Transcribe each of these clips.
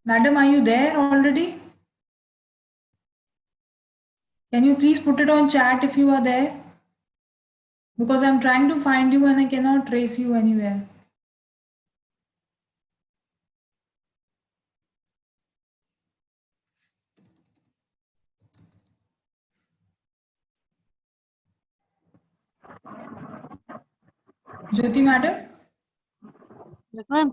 Madam, are you there already? Can you please put it on chat if you are there? Because I'm trying to find you and I cannot trace you anywhere. Jyoti madam? Yes ma'am.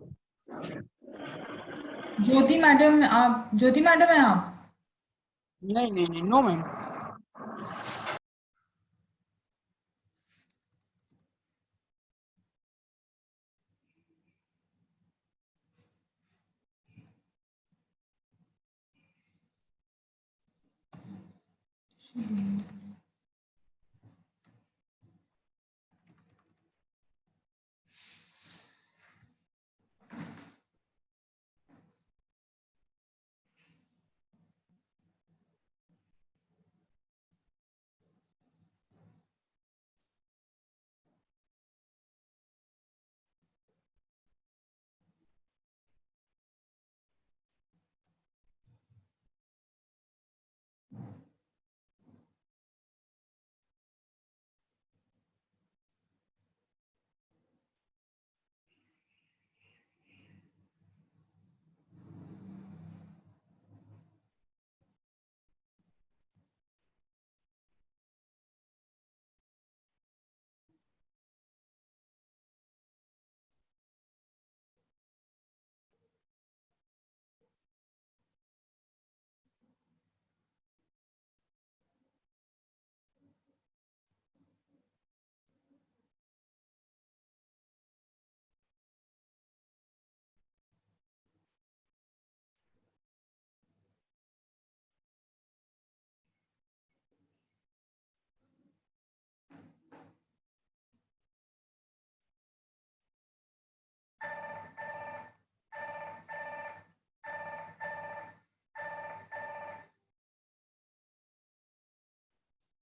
Jyoti madam आप ज्योति madam है आप? नहीं नहीं नहीं, no ma'am.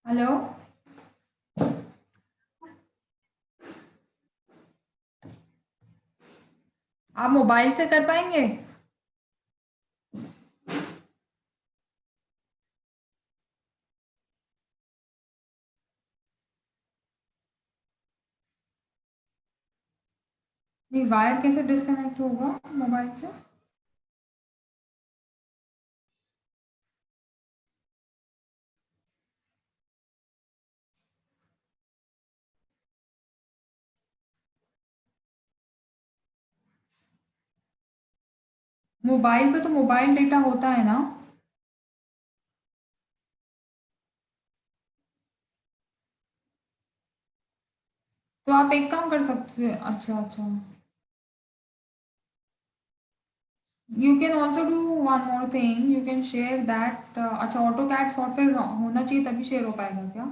Hello? आप mobile से कर पाएंगे? नहीं, वायर कैसे डिस्कनेक्ट होगा मोबाइल से? मोबाइल पे तो मोबाइल डेटा होता है ना? तो आप एक काम कर सकते हैं। अच्छा अच्छा। You can also do one more thing, you can share that. अच्छा, ऑटो कैड सॉफ्टवेयर होना चाहिए तभी शेयर हो पाएगा क्या?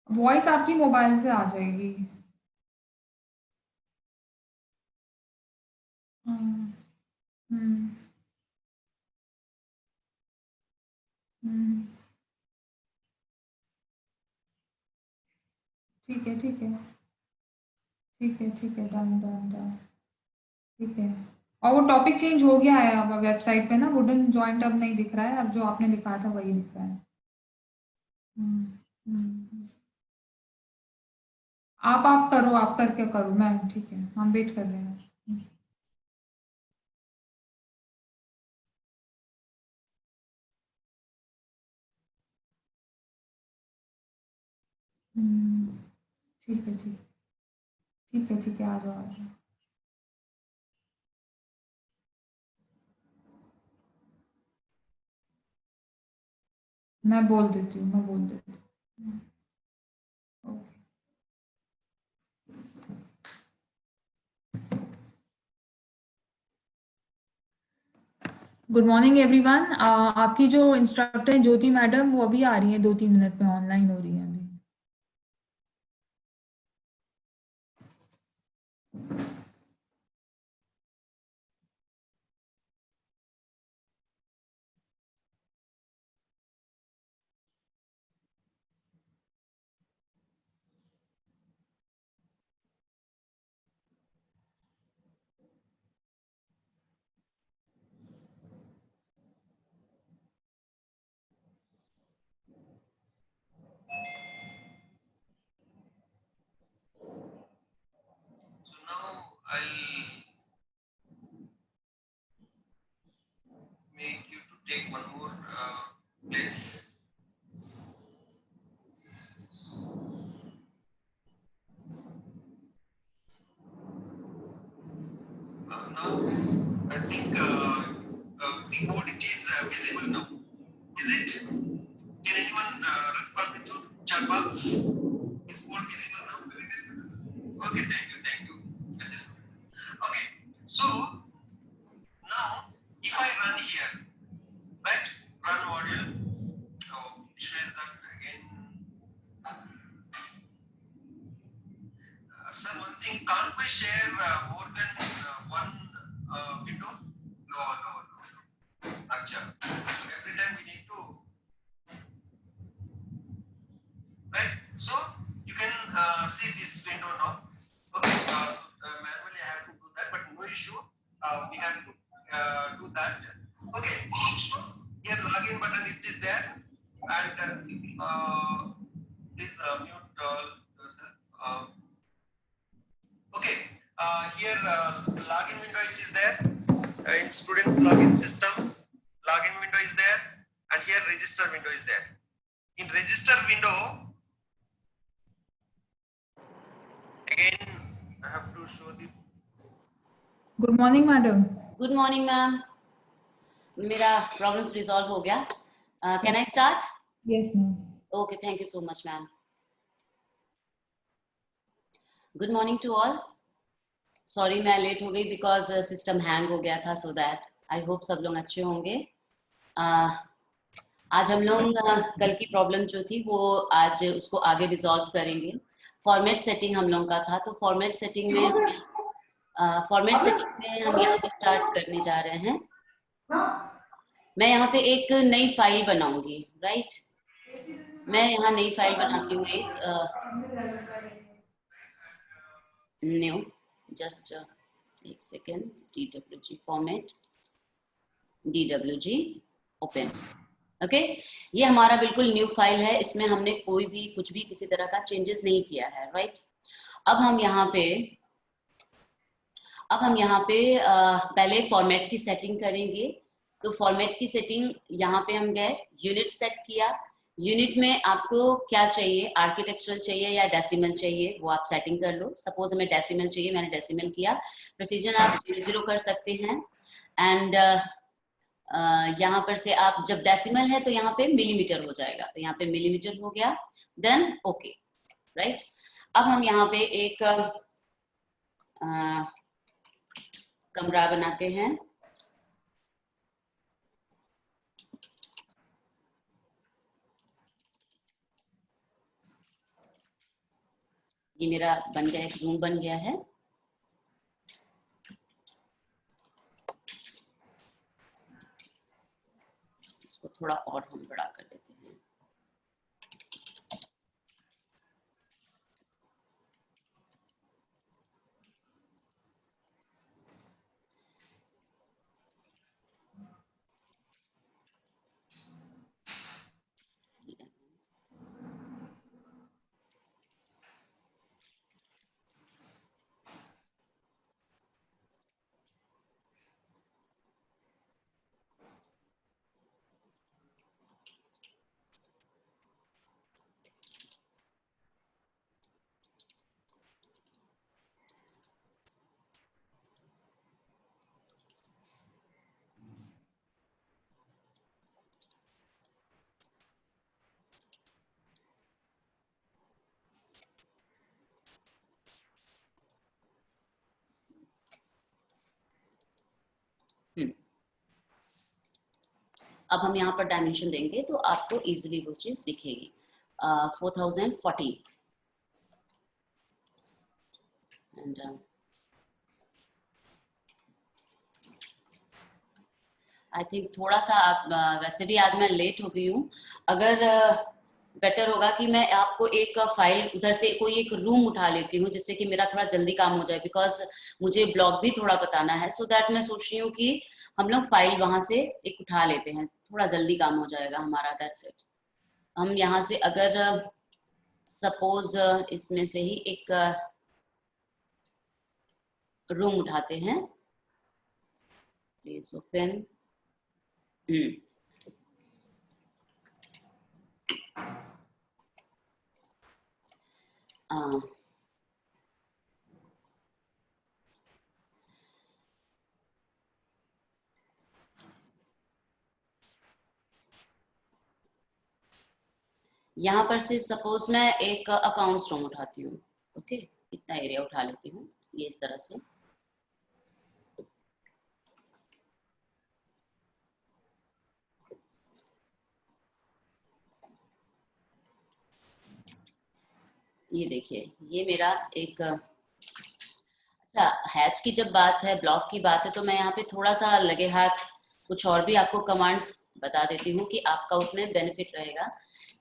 वॉइस आपकी मोबाइल से आ जाएगी। हम्म। हम्म। हम्म। ठीक है ठीक है। ठीक है ठीक है, डन डन डन। ठीक है। और वो टॉपिक चेंज हो गया है अब वेबसाइट पे ना, वुडन जॉइंट अब नहीं दिख रहा है, अब जो आपने लिखा था वही दिख रहा है। हम्म। हम्म। आप करो, आप करके करो, मैं ठीक है, हम वेट कर रहे हैं। हम्म। ठीक है ठीक। ठीक है ठीक है, आ जाओ आ जाओ। मैं बोल देती हूँ, मैं बोल देती हूँ। ओके। Good morning everyone. आपकी जो इंस्ट्रक्टर है ज्योति मैडम, वो अभी आ रही है, 2-3 मिनट में ऑनलाइन हो रही है अभी। I think the code it is visible now. Is it? Can anyone respond me to chat box? Is code visible now? Okay, thank you. Okay, so now if I run here, right? Run module. Oh, issue is that again. Sir, one thing, can't we share more than one window? No. Acha. Every time we need to, right? So you can see this window now. Okay, manually I have to do that, but no issue. We have to do that. Okay, here login button it is there, and please mute yourself. Okay, here login window it is there. In students login system, login window is there, and here register window is there. In register window, again I have to show the. Good morning, madam. Good morning, ma'am. मेरा problems resolve हो गया. Can I start? Yes, ma'am. Okay, thank you so much, ma'am. Good morning to all. Sorry मैं late हो गई because system hang हो गया था, so that I hope सब लोग अच्छे होंगे. आज हम लोग कल की प्रॉब्लम जो थी वो आज उसको आगे रिजॉल्व करेंगे. फॉर्मेट सेटिंग हम लोगों का था, तो फॉर्मेट सेटिंग में हम यहाँ पे स्टार्ट करने जा रहे हैं. मैं यहाँ पे एक नई फाइल बनाऊंगी, राइट? मैं यहाँ नई फाइल बनाती हूँ एक न्यू, जस्ट एक second, DWG format, DWG open. Okay, ये हमारा बिल्कुल न्यू फाइल है. इसमें हमने कोई भी कुछ भी किसी तरह का चेंजेस नहीं किया है, राइट? अब हम यहाँ पे पहले फॉर्मेट की सेटिंग करेंगे. तो फॉर्मेट की सेटिंग यहाँ पे हम गए, यूनिट सेट किया. यूनिट में आपको क्या चाहिए, आर्किटेक्चरल चाहिए या डेसिमल चाहिए, वो आप सेटिंग कर लो. सपोज हमें डेसिमल चाहिए, मैंने डेसिमल किया. प्रेसिजन आप 0 कर सकते हैं. एंड यहाँ पर से आप जब डेसिमल है तो यहाँ पे मिलीमीटर हो जाएगा, तो यहाँ पे मिलीमीटर हो गया. Then okay, right? अब हम यहाँ पे एक कमरा बनाते हैं. ये मेरा बन गया, एक रूम बन गया है. इसको थोड़ा और हम बड़ा कर देते हैं. अब हम यहाँ पर डायमेंशन देंगे तो आपको इजीली वो चीज दिखेगी. 4040 एंड आई थिंक थोड़ा सा आप वैसे भी आज मैं लेट हो गई हूँ. अगर बेटर होगा कि मैं आपको एक फाइल उधर से कोई एक रूम उठा लेती हूँ जिससे कि मेरा थोड़ा जल्दी काम हो जाए, बिकॉज मुझे ब्लॉग भी थोड़ा बताना है. सो दैट मैं सोच रही हूँ कि हम लोग फाइल वहां से एक उठा लेते हैं, थोड़ा जल्दी काम हो जाएगा हमारा. That's it. हम यहाँ से अगर सपोज इसमें से ही एक रूम उठाते हैं. Please open. यहाँ पर से सपोज मैं एक अकाउंट्स रूम उठाती हूँ, ओके, इतना एरिया उठा लेती हूँ ये इस तरह से। ये देखिए, ये मेरा एक, अच्छा हैच की जब बात है, ब्लॉक की बात है, तो मैं यहाँ पे थोड़ा सा लगे हाथ कुछ और भी आपको कमांड्स बता देती हूँ कि आपका उसमें बेनिफिट रहेगा।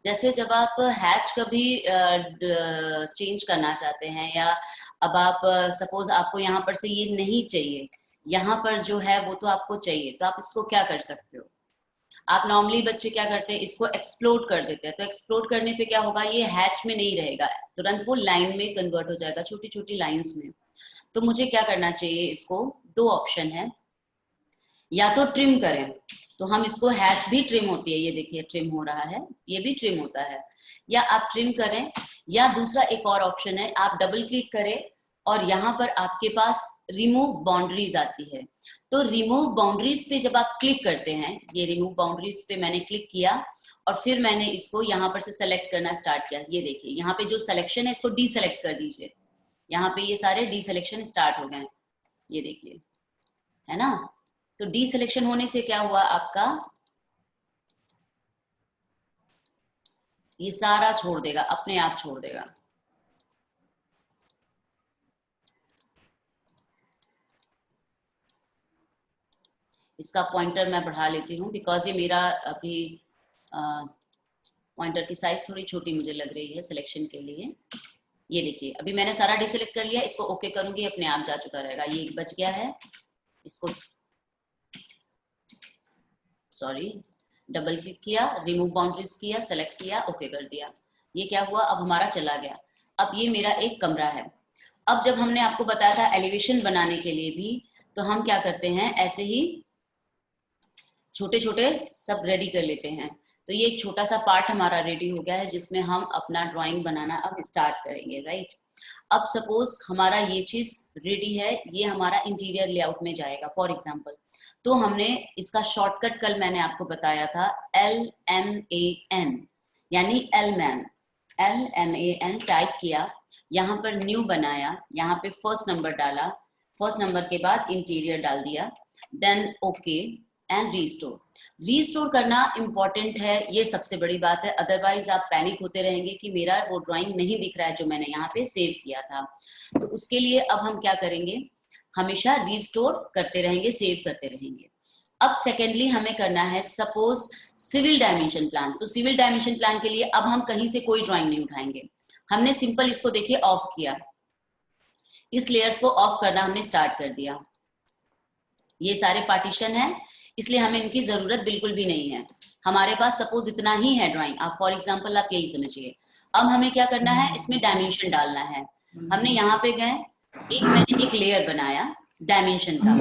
जैसे जब आप हैच कभी चेंज करना चाहते हैं, या अब आप सपोज आपको यहाँ पर से ये नहीं चाहिए, यहाँ पर जो है वो तो आपको चाहिए, तो आप इसको क्या कर सकते हो, आप नॉर्मली बच्चे क्या करते हैं, इसको एक्सप्लोड कर देते हैं। तो एक्सप्लोड करने पे क्या होगा, ये हैच में नहीं रहेगा, तुरंत वो लाइन में कन्वर्ट हो जाएगा, छोटी छोटी लाइंस में। तो मुझे क्या करना चाहिए, इसको दो ऑप्शन है, या तो ट्रिम करें, तो हम इसको हैच भी ट्रिम होती है, ये देखिए ट्रिम हो रहा है, ये भी ट्रिम होता है, या आप ट्रिम करें, या दूसरा एक और ऑप्शन है, आप डबल क्लिक करें और यहाँ पर आपके पास रिमूव बाउंड्रीज आती है। तो रिमूव बाउंड्रीज पे जब आप क्लिक करते हैं, ये रिमूव बाउंड्रीज पे मैंने क्लिक किया और फिर मैंने इसको यहाँ पर से सेलेक्ट करना स्टार्ट किया। ये देखिए यहाँ पे जो सिलेक्शन है इसको डी सेलेक्ट कर दीजिए, यहाँ पे ये सारे डी सिलेक्शन स्टार्ट हो गए, ये देखिए, है ना। तो डी सिलेक्शन होने से क्या हुआ, आपका ये सारा छोड़ देगा, अपने आप छोड़ देगा। इसका पॉइंटर मैं बढ़ा लेती हूँ, बिकॉज ये मेरा अभी पॉइंटर की साइज थोड़ी छोटी मुझे लग रही है सिलेक्शन के लिए। ये देखिए अभी मैंने सारा डिसेलेक्ट कर लिया, इसको ओके करूंगी, अपने आप जा चुका रहेगा। ये बच गया है, इसको सॉरी डबल क्लिक किया, रिमूव बाउंड्रीज किया, सेलेक्ट किया, ओके कर दिया। ये क्या हुआ, अब हमारा चला गया। अब ये मेरा एक कमरा है। अब जब हमने आपको बताया था एलिवेशन बनाने के लिए भी, तो हम क्या करते हैं, ऐसे ही छोटे छोटे सब रेडी कर लेते हैं। तो ये एक छोटा सा पार्ट हमारा रेडी हो गया है, जिसमें हम अपना ड्राइंग बनाना अब स्टार्ट करेंगे, राइट। अब सपोज हमारा ये चीज रेडी है, ये हमारा इंटीरियर लेआउट में जाएगा फॉर एग्जांपल। तो हमने इसका शॉर्टकट कल मैंने आपको बताया था LMAN, यानी एलमैन, LMAN टाइप किया, यहाँ पर न्यू बनाया, यहाँ पे फर्स्ट नंबर डाला, फर्स्ट नंबर के बाद इंटीरियर डाल दिया, then okay and restore. Restore करना इंपॉर्टेंट है, ये सबसे बड़ी बात है, अदरवाइज आप पैनिक होते रहेंगे कि मेरा वो ड्राइंग नहीं दिख रहा है जो मैंने यहाँ पे सेव किया था। तो उसके लिए अब हम क्या करेंगे, हमेशा रीस्टोर करते रहेंगे, सेव करते रहेंगे। अब सेकेंडली हमें करना है सपोज सिविल डायमेंशन प्लान। तो सिविल डायमेंशन प्लान के लिए अब हम कहीं से कोई ड्राइंग नहीं उठाएंगे, हमने सिंपल इसको देखिए ऑफ किया, इस लेयर्स को ऑफ करना हमने स्टार्ट कर दिया। ये सारे पार्टीशन है, इसलिए हमें इनकी जरूरत बिल्कुल भी नहीं है, हमारे पास सपोज इतना ही है ड्राइंग, आप फॉर एग्जांपल आप यही समझिए। अब हमें क्या करना है, इसमें डायमेंशन डालना है। हमने यहाँ पे गए, मैंने एक लेयर बनाया डायमेंशन का,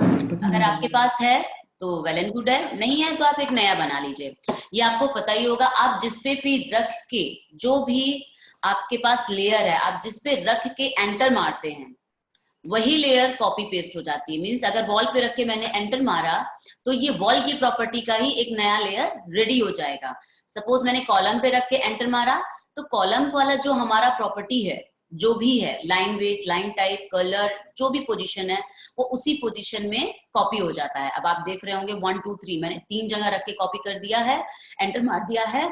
अगर आपके पास है तो वेल एंड गुड है, नहीं है तो आप एक नया बना लीजिए। ये आपको पता ही होगा, आप जिस पे भी रख के, जो भी आपके पास लेयर है, आप जिस पे रख के एंटर मारते हैं वही लेयर कॉपी पेस्ट हो जाती है। मीन्स अगर वॉल पे रख के मैंने एंटर मारा तो ये वॉल की प्रॉपर्टी का ही एक नया लेयर रेडी हो जाएगा। सपोज मैंने कॉलम पे रख के एंटर मारा, तो कॉलम वाला जो हमारा प्रॉपर्टी है, जो भी है, line weight, line type, colour, जो भी पोजीशन है, वो उसी पोजीशन में कॉपी हो जाता है। अब आप देख रहे होंगे 1 2 3 मैंने 3 जगह रख के कॉपी कर दिया है, एंटर मार दिया है,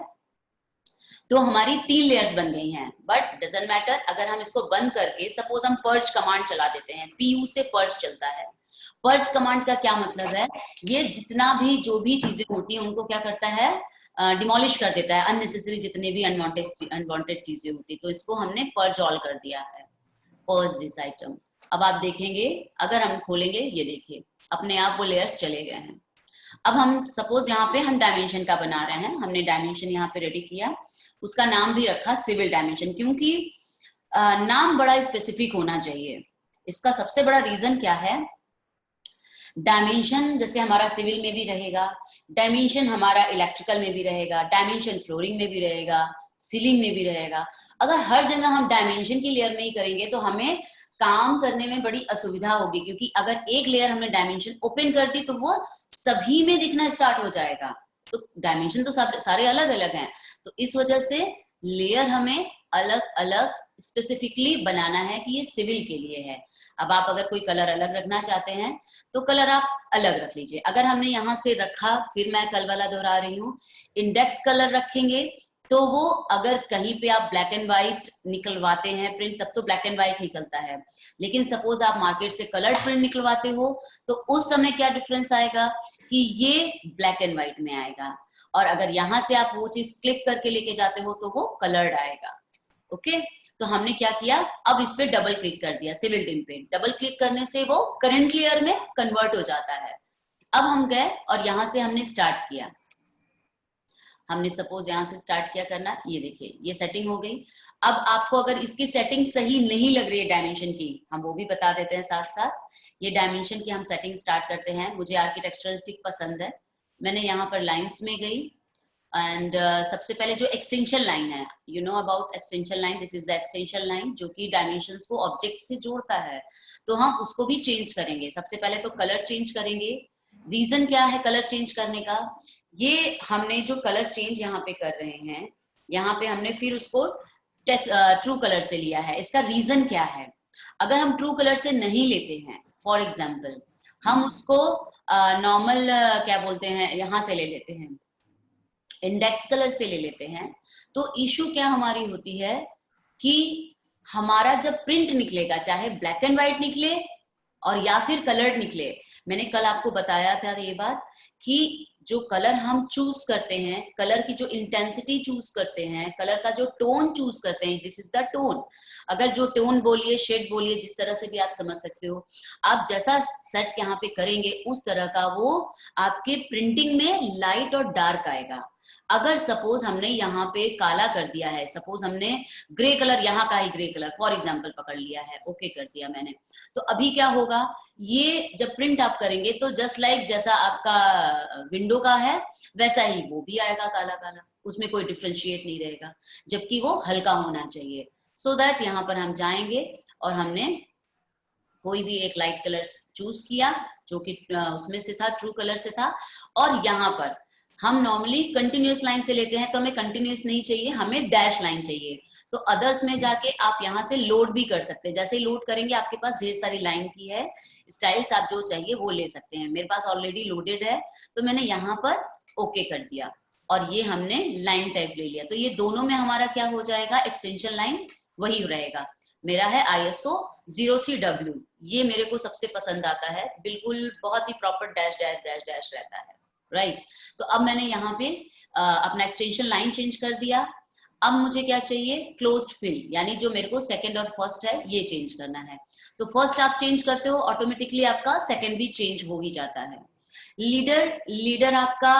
तो हमारी 3 लेयर्स बन गई हैं। बट डजंट मैटर, अगर हम इसको बंद करके सपोज हम पर्ज कमांड चला देते हैं, PU से पर्ज चलता है। पर्ज कमांड का क्या मतलब है, ये जितना भी जो भी चीजें होती हैं उनको क्या करता है, डिमोलिश कर देता है, अननेसेसरी जितने भी अनवांटेड चीजें होती, तो इसको हमने पर्ज ऑल कर दिया है, पर्ज दिस आइटम। अब आप देखेंगे, अगर हम खोलेंगे, ये देखिए अपने आप वो लेयर्स चले गए हैं। अब हम सपोज यहाँ पे हम डायमेंशन का बना रहे हैं, हमने डायमेंशन यहाँ पे रेडी किया, उसका नाम भी रखा सिविल डायमेंशन, क्योंकि नाम बड़ा स्पेसिफिक होना चाहिए। इसका सबसे बड़ा रीजन क्या है, डायमेंशन जैसे हमारा सिविल में भी रहेगा, डायमेंशन हमारा इलेक्ट्रिकल में भी रहेगा, डायमेंशन फ्लोरिंग में भी रहेगा, सीलिंग में भी रहेगा। अगर हर जगह हम डायमेंशन की लेयर में ही करेंगे तो हमें काम करने में बड़ी असुविधा होगी, क्योंकि अगर एक लेयर हमने डायमेंशन ओपन कर दी तो वो सभी में दिखना स्टार्ट हो जाएगा। तो डायमेंशन तो सारे अलग अलग हैं, तो इस वजह से लेयर हमें अलग अलग स्पेसिफिकली बनाना है कि ये सिविल के लिए है। अब आप अगर कोई कलर अलग रखना चाहते हैं तो कलर आप अलग रख लीजिए। अगर हमने यहाँ से रखा, फिर मैं कल वाला दोहरा रही हूँ, इंडेक्स कलर रखेंगे तो वो अगर कहीं पे आप ब्लैक एंड व्हाइट निकलवाते हैं प्रिंट, तब तो ब्लैक एंड व्हाइट निकलता है। लेकिन सपोज आप मार्केट से कलर्ड प्रिंट निकलवाते हो तो उस समय क्या डिफरेंस आएगा कि ये ब्लैक एंड व्हाइट में आएगा, और अगर यहाँ से आप वो चीज क्लिक करके लेके जाते हो तो वो कलर्ड आएगा। ओके, तो हमने क्या किया, अब इस पे डबल क्लिक कर दिया, सिविल डिम पे डबल क्लिक करने से वो करंट लेयर में कन्वर्ट हो जाता है। अब हम गए और यहाँ से हमने स्टार्ट किया, हमने सपोज यहाँ से स्टार्ट किया करना, ये देखिए ये सेटिंग हो गई। अब आपको अगर इसकी सेटिंग सही नहीं लग रही है डायमेंशन की, हम वो भी बता देते हैं साथ साथ। ये डायमेंशन की हम सेटिंग स्टार्ट करते हैं। मुझे आर्किटेक्चरल टिक पसंद है, मैंने यहाँ पर लाइंस में गई एंड सबसे पहले जो एक्सटेंशन लाइन है, you know about extension line, this is the extension line जो कि डायमेंशंस को ऑब्जेक्ट से जोड़ता है, तो हम उसको भी चेंज करेंगे। सबसे पहले तो कलर चेंज करेंगे। रीजन क्या है कलर चेंज करने का, ये हमने जो कलर चेंज यहाँ पे कर रहे हैं, यहाँ पे हमने फिर उसको ट्रू कलर से लिया है। इसका रीजन क्या है, अगर हम ट्रू कलर से नहीं लेते हैं, फॉर एग्जाम्पल हम उसको नॉर्मल क्या बोलते हैं यहाँ से ले लेते हैं, इंडेक्स कलर से ले लेते हैं, तो इशू क्या हमारी होती है कि हमारा जब प्रिंट निकलेगा, चाहे ब्लैक एंड व्हाइट निकले और या फिर कलर्ड निकले, मैंने कल आपको बताया था ये बात कि जो कलर हम चूज करते हैं, कलर की जो इंटेंसिटी चूज करते हैं, कलर का जो टोन चूज करते हैं, दिस इज द टोन। अगर जो टोन बोलिए, शेड बोलिए, जिस तरह से भी आप समझ सकते हो, आप जैसा सेट यहाँ पे करेंगे उस तरह का वो आपके प्रिंटिंग में लाइट और डार्क आएगा। अगर सपोज हमने यहाँ पे काला कर दिया है, सपोज हमने ग्रे कलर, यहाँ का ही ग्रे कलर फॉर एग्जाम्पल पकड़ लिया है, ओके कर दिया मैंने, तो अभी क्या होगा, ये जब प्रिंट आप करेंगे तो जस्ट लाइक जैसा आपका विंडो का है वैसा ही वो भी आएगा काला काला, उसमें कोई डिफ्रेंशिएट नहीं रहेगा, जबकि वो हल्का होना चाहिए। सो दैट यहाँ पर हम जाएंगे और हमने कोई भी एक लाइट कलर चूज किया जो कि उसमें से था, ट्रू कलर से था, और यहाँ पर हम नॉर्मली कंटिन्यूअस लाइन से लेते हैं, तो हमें कंटिन्यूअस नहीं चाहिए, हमें डैश लाइन चाहिए। तो अदर्स में जाके आप यहाँ से लोड भी कर सकते हैं, जैसे ही लोड करेंगे आपके पास ढेर सारी लाइन की है, स्टाइल्स आप जो चाहिए वो ले सकते हैं। मेरे पास ऑलरेडी लोडेड है तो मैंने यहाँ पर ओके कर दिया और ये हमने लाइन टाइप ले लिया। तो ये दोनों में हमारा क्या हो जाएगा, एक्सटेंशन लाइन वही रहेगा। मेरा है ISO 03W, ये मेरे को सबसे पसंद आता है, बिल्कुल बहुत ही proper dash dash dash dash रहता है, राइट। तो अब मैंने यहाँ पे अपना एक्सटेंशन लाइन चेंज कर दिया। अब मुझे क्या चाहिए, क्लोज्ड फिल, यानी जो मेरे को सेकंड और फर्स्ट है ये चेंज करना है। तो फर्स्ट आप चेंज करते हो ऑटोमेटिकली आपका सेकंड भी चेंज हो ही जाता है। लीडर आपका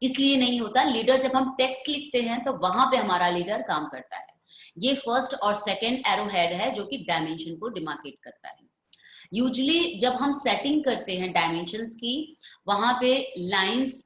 इसलिए नहीं होता, लीडर जब हम टेक्स्ट लिखते हैं तो वहां पे हमारा लीडर काम करता है। ये फर्स्ट और सेकंड एरो हेड है जो कि डायमेंशन को डिमार्केट करता है। यूजुअली जब हम सेटिंग करते हैं डायमेंशंस की, वहां पे लाइंस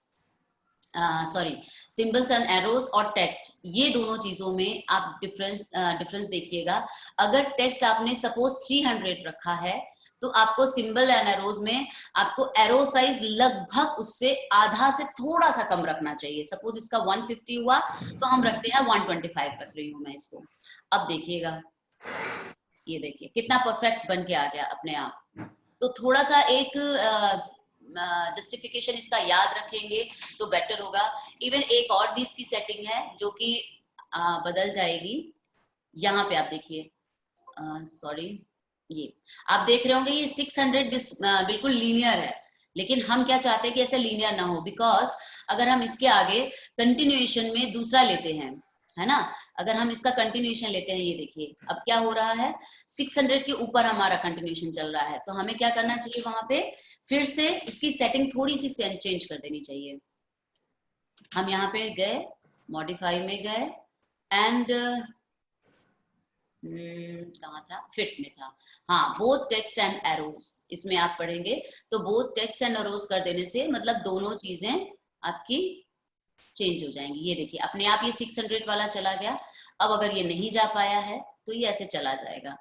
सिंबल्स एंड एरोज और टेक्स्ट, ये दोनों चीजों में आप डिफरेंस देखिएगा। अगर टेक्स्ट आपने सपोज 300 रखा है तो आपको सिंबल एंड एरोज में आपको एरो साइज लगभग उससे आधा से थोड़ा सा कम रखना चाहिए। सपोज इसका 150 हुआ तो हम रखते हैं 125 रख रही हूँ मैं इसको। अब देखिएगा, ये देखिए कितना परफेक्ट बन के आ गया अपने आप। तो थोड़ा सा एक जस्टिफिकेशन इसका याद रखेंगे तो बेटर होगा। इवन एक और भी इसकी सेटिंग है जो कि बदल जाएगी। यहाँ पे आप देखिए, सॉरी, ये आप देख रहे होंगे ये 600 बिल्कुल लीनियर है, लेकिन हम क्या चाहते हैं कि ऐसे लीनियर ना हो, बिकॉज अगर हम इसके आगे कंटिन्यूएशन में दूसरा लेते हैं, है ना, अगर हम इसका कंटिन्यूएशन लेते हैं, ये देखिए अब क्या हो रहा है, 600 के ऊपर हमारा कंटिन्यूएशन चल रहा है, तो हमें क्या करना चाहिए, वहां पे फिर से इसकी सेटिंग थोड़ी सी चेंज कर देनी चाहिए। हम यहाँ पे गए, मॉडिफाई में गए एंड कहाँ था, फिट में था, हाँ, बोथ टेक्स्ट एंड एरोज, इसमें आप पढ़ेंगे तो बोथ टेक्स्ट एंड एरोज कर देने से मतलब दोनों चीजें आपकी चेंज हो जाएंगी। ये देखिए अपने आप ये 600 वाला चला गया। अब अगर ये नहीं जा पाया है तो ये ऐसे चला जाएगा,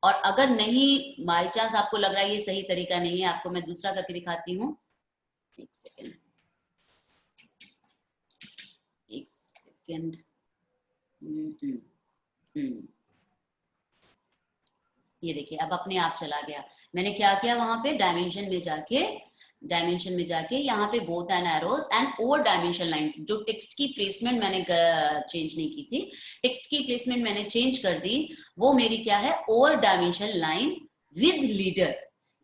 और अगर नहीं बाई चांस आपको लग रहा है ये सही तरीका नहीं है, आपको मैं दूसरा करके दिखाती हूँ, एक सेकेंड, ये देखिए अब अपने आप चला गया। मैंने क्या किया वहां पे डायमेंशन में जाके यहाँ पे both and arrows and over dimension line, जो टेक्स्ट की प्लेसमेंट मैंने चेंज नहीं की थी, टेक्स्ट की प्लेसमेंट मैंने चेंज कर दी, वो मेरी क्या है, over dimension line with leader.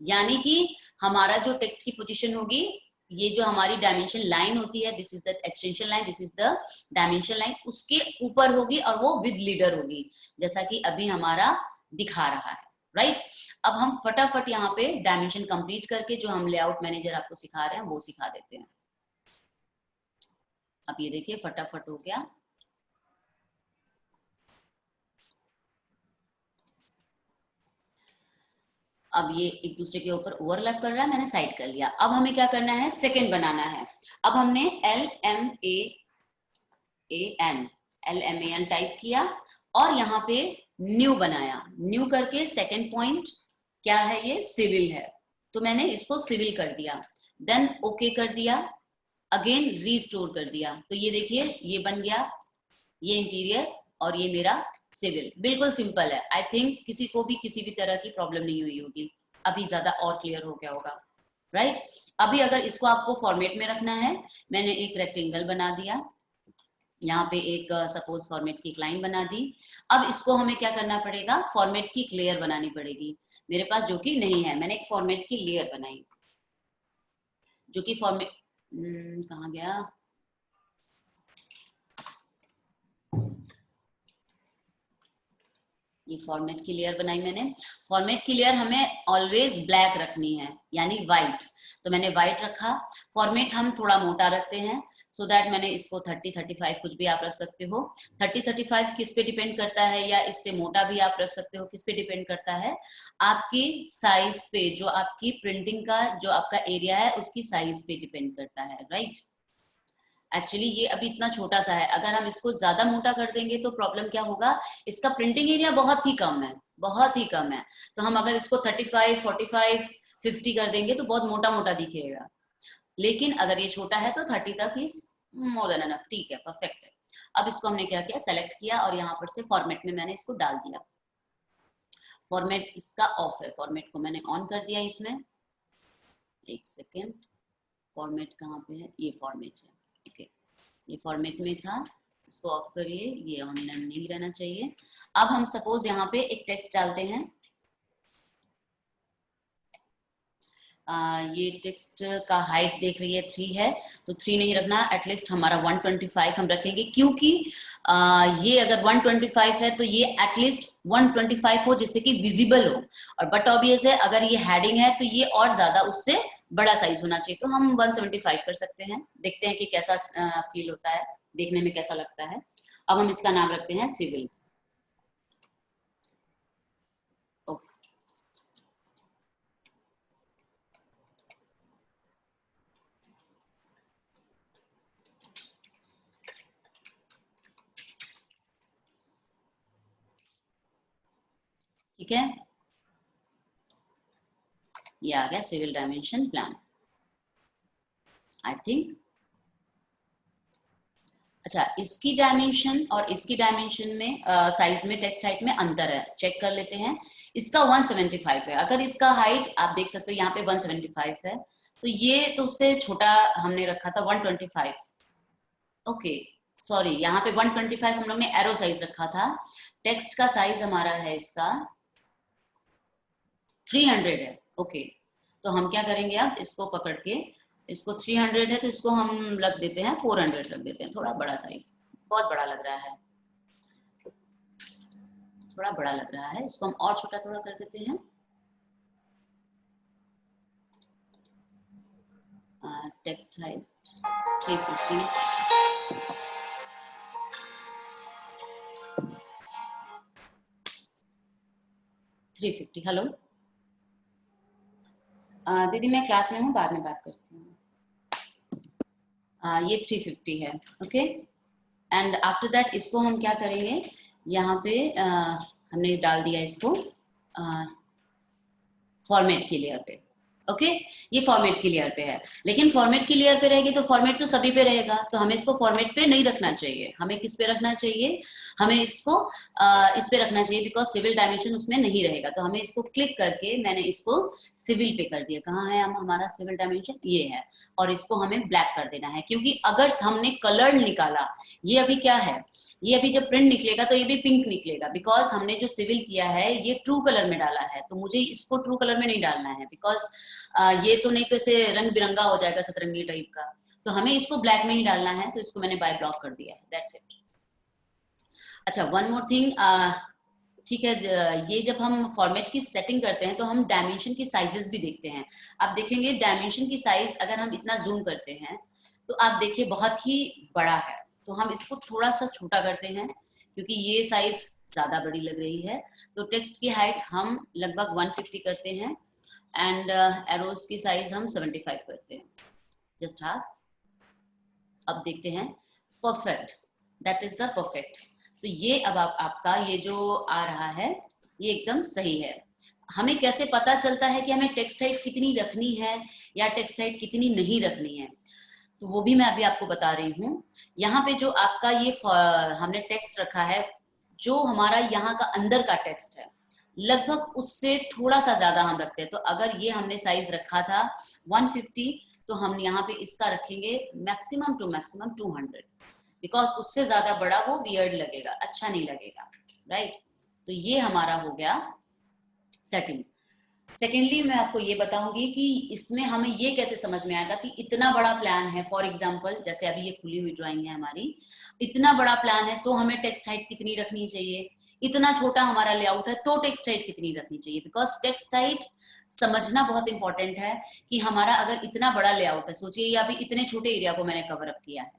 यानी कि हमारा जो टेक्स्ट की पोजीशन होगी, ये जो हमारी डायमेंशन लाइन होती है, this is the extension line, this is the dimension line, उसके ऊपर होगी और वो विद लीडर होगी, जैसा कि अभी हमारा दिखा रहा है, राइट। अब हम फटाफट यहाँ पे डायमेंशन कंप्लीट करके जो हम लेआउट मैनेजर आपको सिखा रहे हैं वो सिखा देते हैं। अब ये देखिए फटाफट हो गया। अब ये एक दूसरे के ऊपर ओवरलैप कर रहा है, मैंने साइड कर लिया। अब हमें क्या करना है, सेकंड बनाना है। अब हमने LMAN टाइप किया और यहाँ पे न्यू बनाया। न्यू करके सेकंड पॉइंट क्या है, ये सिविल है, तो मैंने इसको सिविल कर दिया। देन ओके कर दिया, अगेन रीस्टोर कर दिया, तो ये देखिए ये बन गया, ये इंटीरियर और ये मेरा सिविल। बिल्कुल सिंपल है। आई थिंक किसी को भी किसी भी तरह की प्रॉब्लम नहीं हुई होगी, अभी ज्यादा और क्लियर हो गया होगा, राइट। अभी अगर इसको आपको फॉर्मेट में रखना है, मैंने एक रेक्टेंगल बना दिया, यहाँ पे एक सपोज फॉर्मेट की एक लाइन बना दी। अब इसको हमें क्या करना पड़ेगा, फॉर्मेट की एक लेयर बनानी पड़ेगी मेरे पास, जो कि नहीं है। मैंने एक फॉर्मेट की लेयर बनाई, जो कि फॉर्मेट कहाँ गया, ये फॉर्मेट की लेयर बनाई मैंने। फॉर्मेट की लेयर हमें ऑलवेज ब्लैक रखनी है, यानी व्हाइट, तो मैंने व्हाइट रखा। फॉर्मेट हम थोड़ा मोटा रखते हैं, सो दैट मैंने इसको 30-35 कुछ भी आप रख सकते हो। 30-35 किस पे डिपेंड करता है, या इससे मोटा भी आप रख सकते हो, किस पे डिपेंड करता है, आपकी साइज पे, जो आपकी प्रिंटिंग का जो आपका एरिया है उसकी साइज पे डिपेंड करता है, राइट। एक्चुअली ये अभी इतना छोटा सा है, अगर हम इसको ज्यादा मोटा कर देंगे तो प्रॉब्लम क्या होगा, इसका प्रिंटिंग एरिया बहुत ही कम है, बहुत ही कम है। तो हम अगर इसको 35, 45, 50 कर देंगे तो बहुत मोटा मोटा दिखेगा, लेकिन अगर ये छोटा है तो 30 तक ही मोर देन एनफ, ठीक है, परफेक्ट है। अब इसको हमने क्या किया, सेलेक्ट किया और यहाँ पर से फॉर्मेट में मैंने इसको डाल दिया। फॉर्मेट इसका ऑफ है, फॉर्मेट को मैंने ऑन कर दिया इसमें। एक सेकेंड, फॉर्मेट कहाँ पे है, ये फॉर्मेट है, ओके, ये फॉर्मेट में था, इसको ऑफ करिए, ये ऑनलाइन नहीं रहना चाहिए। अब हम सपोज यहाँ पे एक टेक्स्ट डालते हैं, ये टेक्स्ट का हाइट देख रही है 3 है, तो 3 नहीं रखना, एटलीस्ट हमारा 125 हम रखेंगे, क्योंकि ये अगर 125 है तो ये एटलीस्ट 125 हो जिससे कि विजिबल हो। और बट ऑब्वियस है अगर ये हेडिंग है तो ये और ज्यादा उससे बड़ा साइज होना चाहिए, तो हम 175 कर सकते हैं। देखते हैं कि कैसा फील होता है, देखने में कैसा लगता है। अब हम इसका नाम रखते हैं सिविल। ठीक है, ये आ गया civil dimension plan, I think. अच्छा, इसकी डायमेंशन और इसकी डायमेंशन में साइज में, टेक्स्ट हाइट में अंतर है, चेक कर लेते हैं। इसका 175 है, अगर इसका हाइट आप देख सकते हो यहाँ पे 175 है, तो ये तो उससे छोटा हमने रखा था 125। ओके सॉरी, यहाँ पे 125 हम लोग ने एरो साइज रखा था। टेक्स्ट का साइज हमारा है इसका 300 है, ओके। तो हम क्या करेंगे, अब इसको पकड़ के, इसको 300 है तो इसको हम रख देते हैं 400 रख देते हैं, थोड़ा बड़ा साइज, बहुत बड़ा लग रहा है, थोड़ा बड़ा लग रहा है, इसको हम और छोटा थोड़ा कर देते हैं। टेक्स्ट हाइट 350, हेलो दीदी मैं क्लास में हूँ, बाद में बात करती हूँ। ये 350 है, ओके। एंड आफ्टर दैट इसको हम क्या करेंगे, यहाँ पे हमने डाल दिया इसको फॉर्मेट की लेयर पे, ओके ये फॉर्मेट की लेयर पे है, लेकिन फॉर्मेट की लेयर पे रहेगी तो फॉर्मेट तो सभी पे रहेगा, तो हमें इसको फॉर्मेट पे नहीं रखना चाहिए, हमें किस पे रखना चाहिए, हमें इसको इस पे रखना चाहिए, बिकॉज सिविल डायमेंशन उसमें नहीं रहेगा। तो हमें इसको क्लिक करके मैंने इसको सिविल पे कर दिया। कहाँ है हम हमारा सिविल डायमेंशन, ये है, और इसको हमें ब्लैक कर देना है, क्योंकि अगर हमने कलर निकाला, ये अभी क्या है, ये अभी जब प्रिंट निकलेगा तो ये भी पिंक निकलेगा, बिकॉज हमने जो सिविल किया है ये ट्रू कलर में डाला है, तो मुझे इसको ट्रू कलर में नहीं डालना है, बिकॉज ये तो नहीं तो इसे रंग बिरंगा हो जाएगा सतरंगी टाइप का, तो हमें इसको ब्लैक में ही डालना है, तो इसको मैंने बाय ब्लॉक कर दिया है, दैट्स इट। अच्छा वन मोर थिंग, ठीक है, ये जब हम फॉर्मेट की सेटिंग करते हैं तो हम डायमेंशन की साइजेस भी देखते हैं। आप देखेंगे डायमेंशन की साइज अगर हम इतना जूम करते हैं तो आप देखिए बहुत ही बड़ा है, तो हम इसको थोड़ा सा छोटा करते हैं क्योंकि ये साइज ज्यादा बड़ी लग रही है। तो टेक्स्ट की हाइट हम लगभग 150 करते हैं एंड एरोज की साइज हम 75 करते हैं, जस्ट हाफ। अब देखते हैं perfect, that is the perfect. तो ये अब आपका ये जो आ रहा है ये एकदम सही है। हमें कैसे पता चलता है कि हमें टेक्स्ट हाइट कितनी रखनी है या टेक्स्ट हाइट कितनी नहीं रखनी है, तो वो भी मैं अभी आपको बता रही हूँ। यहाँ पे जो आपका ये हमने टेक्स्ट रखा है, जो हमारा यहाँ का अंदर का टेक्स्ट है लगभग उससे थोड़ा सा ज्यादा हम रखते हैं। तो अगर ये हमने साइज रखा था 150 तो हम यहाँ पे इसका रखेंगे मैक्सिमम टू मैक्सिमम 200, बिकॉज उससे ज्यादा बड़ा वो वियर्ड लगेगा, अच्छा नहीं लगेगा, राइट। तो ये हमारा हो गया सेटिंग। सेकेंडली मैं आपको ये बताऊंगी कि इसमें हमें ये कैसे समझ में आएगा कि इतना बड़ा प्लान है, फॉर एग्जांपल जैसे अभी ये खुली हुई ड्राइंग है हमारी, इतना बड़ा प्लान है तो हमें टेक्स्ट हाइट कितनी रखनी चाहिए, इतना छोटा हमारा लेआउट है तो टेक्स्ट हाइट कितनी रखनी चाहिए, बिकॉज टेक्स्ट हाइट समझना बहुत इंपॉर्टेंट है कि हमारा अगर इतना बड़ा लेआउट है, सोचिए ये अभी इतने छोटे एरिया को मैंने कवर अप किया है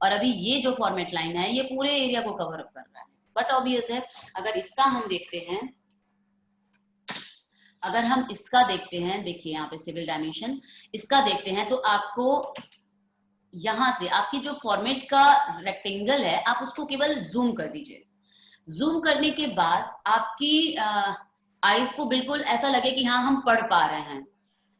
और अभी ये जो फॉर्मेट लाइन है ये पूरे एरिया को कवर अप कर रहा है, बट ऑब्वियस है अगर इसका हम देखते हैं, अगर हम इसका देखते हैं, देखिए यहाँ पे सिविल डायमेंशन, इसका देखते हैं तो आपको यहां से आपकी जो फॉर्मेट का रेक्टेंगल है आप उसको केवल जूम कर दीजिए। जूम करने के बाद आपकी आईज को बिल्कुल ऐसा लगे कि हाँ हम पढ़ पा रहे हैं।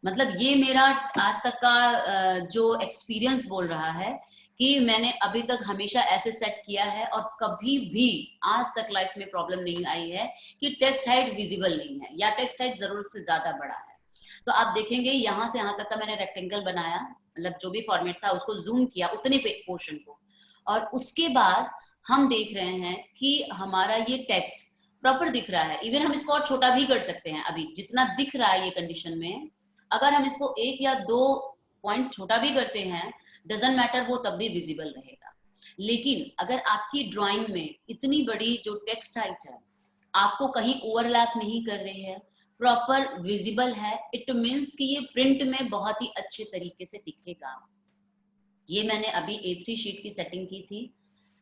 मतलब ये मेरा आज तक का जो एक्सपीरियंस बोल रहा है कि मैंने अभी तक हमेशा ऐसे सेट किया है और कभी भी आज तक लाइफ में प्रॉब्लम नहीं आई है कि टेक्स्ट हाइट विजिबल नहीं है या टेक्स्ट हाइट जरूरत से ज्यादा बड़ा है। तो आप देखेंगे यहाँ से यहाँ तक का मैंने रेक्टेंगल बनाया, मतलब जो भी फॉर्मेट था उसको जूम किया उतने पोर्शन को, और उसके बाद हम देख रहे हैं कि हमारा ये टेक्स्ट प्रॉपर दिख रहा है। इवन हम इसको और छोटा भी कर सकते हैं, अभी जितना दिख रहा है ये कंडीशन में अगर हम इसको 1 या 2 पॉइंट छोटा भी करते हैं डजंट मैटर, वो तब भी विजिबल रहेगा। लेकिन अगर आपकी ड्राइंग में इतनी बड़ी जो टेक्स्ट हाइट है आपको कहीं ओवरलैप नहीं कर रही है, प्रॉपर विजिबल है, इट मीन्स कि ये प्रिंट में बहुत ही अच्छे तरीके से दिखेगा। ये मैंने अभी A3 शीट की सेटिंग की थी,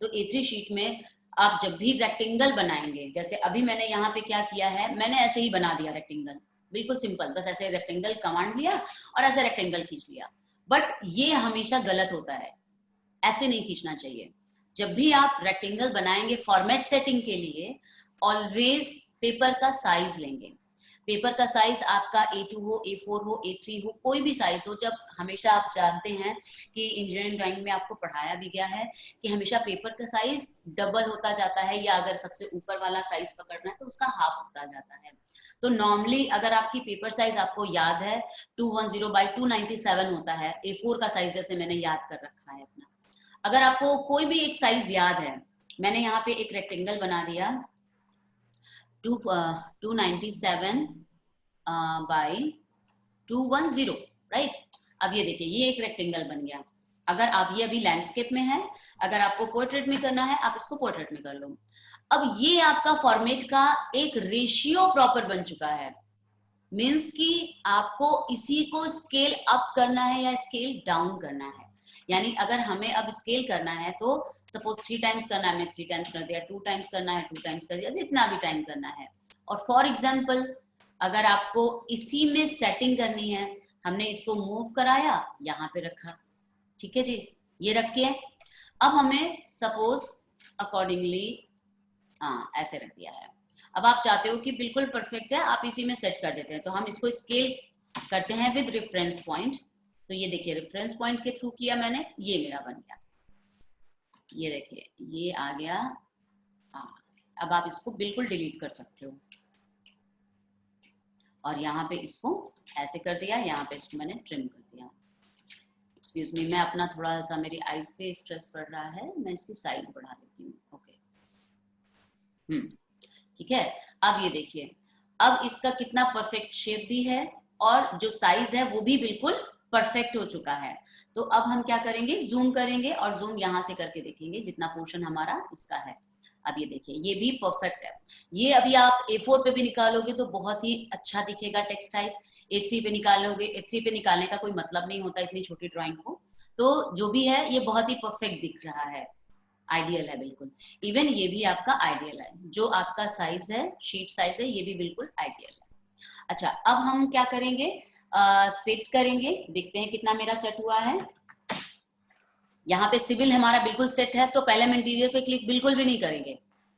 तो A3 शीट में आप जब भी रेक्टेंगल बनाएंगे, जैसे अभी मैंने यहाँ पे क्या किया है, मैंने ऐसे ही बना दिया रेक्टेंगल, बिल्कुल सिंपल, बस ऐसे रेक्टेंगल कमांड लिया और ऐसे रेक्टेंगल खींच लिया। बट ये हमेशा गलत होता है, ऐसे नहीं खींचना चाहिए। जब भी आप रेक्टेंगल बनाएंगे फॉर्मेट सेटिंग के लिए ऑलवेज पेपर का साइज लेंगे। पेपर का साइज आपका A2 हो, A4 हो, A3 हो, कोई भी साइज हो। जब हमेशा आप जानते हैं कि इंजीनियरिंग ड्राइंग में आपको पढ़ाया भी गया है कि हमेशा पेपर का साइज डबल होता जाता है, या अगर सबसे ऊपर वाला साइज पकड़ना है तो उसका हाफ होता जाता है। तो नॉर्मली अगर आपकी पेपर साइज आपको याद है 210/297 होता है, A4 का साइज जैसे मैंने याद कर रखा है अपना। अगर आपको कोई भी एक साइज याद है, मैंने यहाँ पे एक रेक्टेंगल बना दिया 297 by 210, राइट। अब ये देखिए ये एक रेक्टेंगल बन गया। अगर आप ये अभी लैंडस्केप में है, अगर आपको पोर्ट्रेट में करना है आप इसको पोर्ट्रेट में कर लो। अब ये आपका फॉर्मेट का एक रेशियो प्रॉपर बन चुका है, मीन्स कि आपको इसी को स्केल अप करना है या स्केल डाउन करना है। यानी अगर हमें अब स्केल करना है तो सपोज 3 टाइम्स करना है, मैं 3 टाइम्स कर दिया, 2 टाइम्स करना है 2 टाइम्स कर दिया, जितना भी टाइम करना है। और फॉर एग्जांपल अगर आपको इसी में सेटिंग करनी है, हमने इसको मूव कराया, यहाँ पे रखा, ठीक है जी, ये रख के अब हमें सपोज अकॉर्डिंगली ऐसे रख दिया है। अब आप चाहते हो कि बिल्कुल परफेक्ट है, आप इसी में सेट कर देते हैं, तो हम इसको स्केल करते हैं विद रेफरेंस पॉइंट। तो ये देखिए रेफरेंस पॉइंट के थ्रू किया मैंने, ये मेरा बन गया, ये देखिए ये आ गया। हाँ, अब आप इसको बिल्कुल डिलीट कर सकते हो, और यहाँ पे इसको ऐसे कर दिया, यहाँ पे इसको मैंने ट्रिम कर दिया। एक्सक्यूज मी, मैं अपना थोड़ा सा, मेरी आईज पे स्ट्रेस पड़ रहा है, मैं इसकी साइज बढ़ा देती हूँ। ओके, ठीक है। अब ये देखिए, अब इसका कितना परफेक्ट शेप भी है और जो साइज है वो भी बिल्कुल परफेक्ट हो चुका है। तो अब हम क्या करेंगे, जूम करेंगे और जूम यहाँ से करके देखेंगे जितना पोर्शन हमारा इसका है। अब ये देखिए ये भी परफेक्ट है। ये अभी आप A4 पे भी निकालोगे तो बहुत ही अच्छा दिखेगा टेक्स्ट हाइट। A3 पे निकालोगे, A3 पे निकालने का कोई मतलब नहीं होता इतनी छोटी ड्राइंग को। तो जो भी है ये बहुत ही परफेक्ट दिख रहा है, आइडियल है बिल्कुल। इवन ये भी आपका आइडियल है, जो आपका साइज है, शीट साइज है, ये भी बिल्कुल आइडियल है। अच्छा, अब हम क्या करेंगे, सेट करेंगे, देखते हैं कितना मेरा सेट हुआ है। यहाँ पे सिविल हमारा बिल्कुल सेट है, तो पहले हम इंटीरियर पे क्लिक बिल्कुल भी नहीं करेंगे,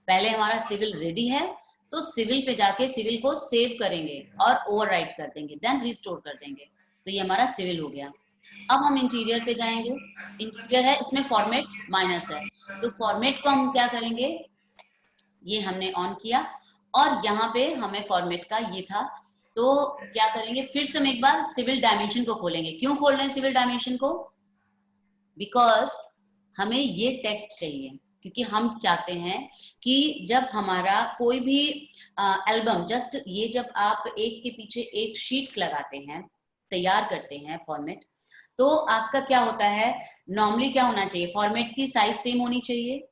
पहले हमारा सिविल रेडी है तो सिविल पे जाके सिविल को सेव करेंगे और ओवरराइट कर देंगे, देन रिस्टोर कर देंगे। तो ये हमारा सिविल हो गया। अब हम इंटीरियर पे जाएंगे, इंटीरियर है, इसमें फॉर्मेट माइनस है, तो फॉर्मेट को हम क्या करेंगे, ये हमने ऑन किया और यहाँ पे हमें फॉर्मेट का ये था, तो क्या करेंगे, फिर से हम एक बार सिविल डायमेंशन को खोलेंगे। क्यों खोल रहे हैं सिविल डायमेंशन को, बिकॉज हमें ये टेक्स्ट चाहिए, क्योंकि हम चाहते हैं कि जब हमारा कोई भी एल्बम, जस्ट ये जब आप एक के पीछे एक शीट्स लगाते हैं, तैयार करते हैं फॉर्मेट, तो आपका क्या होता है, नॉर्मली क्या होना चाहिए, फॉर्मेट की साइज सेम होनी चाहिए,